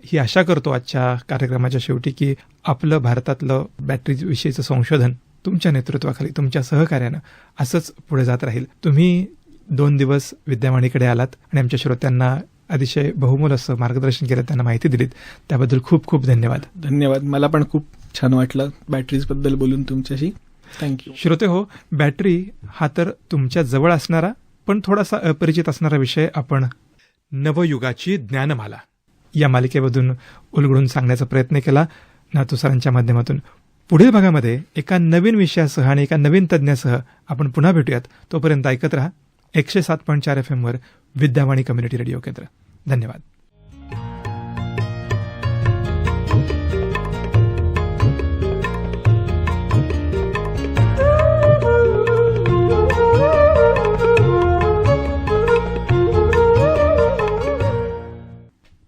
ही आशा करतो आजच्या कार्यक्रमाच्या शेवटी की आपलं भारतातलं बॅटरीविषयीचं संशोधन तुमच्या नेतृत्वाखाली, तुमच्या सहकार्यानं असंच पुढे जात राहील. तुम्ही 2 दिवस विद्यावाणीकडे आलात आणि आमच्या श्रोत्यांना अतिशय बहुमोल असं मार्गदर्शन केलं, त्यांना माहिती दिलीत, त्याबद्दल खूप खूप धन्यवाद. धन्यवाद. मला पण खूप छान वाटलं बॅटरीजबद्दल बोलून तुमच्याशी. थँक्यू. श्रोते हो, बॅटरी हा तर तुमच्या जवळ असणारा पण थोडासा अपरिचित असणारा विषय आपण नवयुगाची ज्ञानमाला या मालिकेमधून उलगडून सांगण्याचा प्रयत्न केला नातू सरांच्या माध्यमातून. पुढील भागामध्ये एका नवीन विषयासह आणि एका नवीन तज्ज्ञासह आपण पुन्हा भेटूयात. तोपर्यंत ऐकत रहा 107.4 FM वर विद्यावाणी कम्युनिटी रेडिओ केंद्र. धन्यवाद.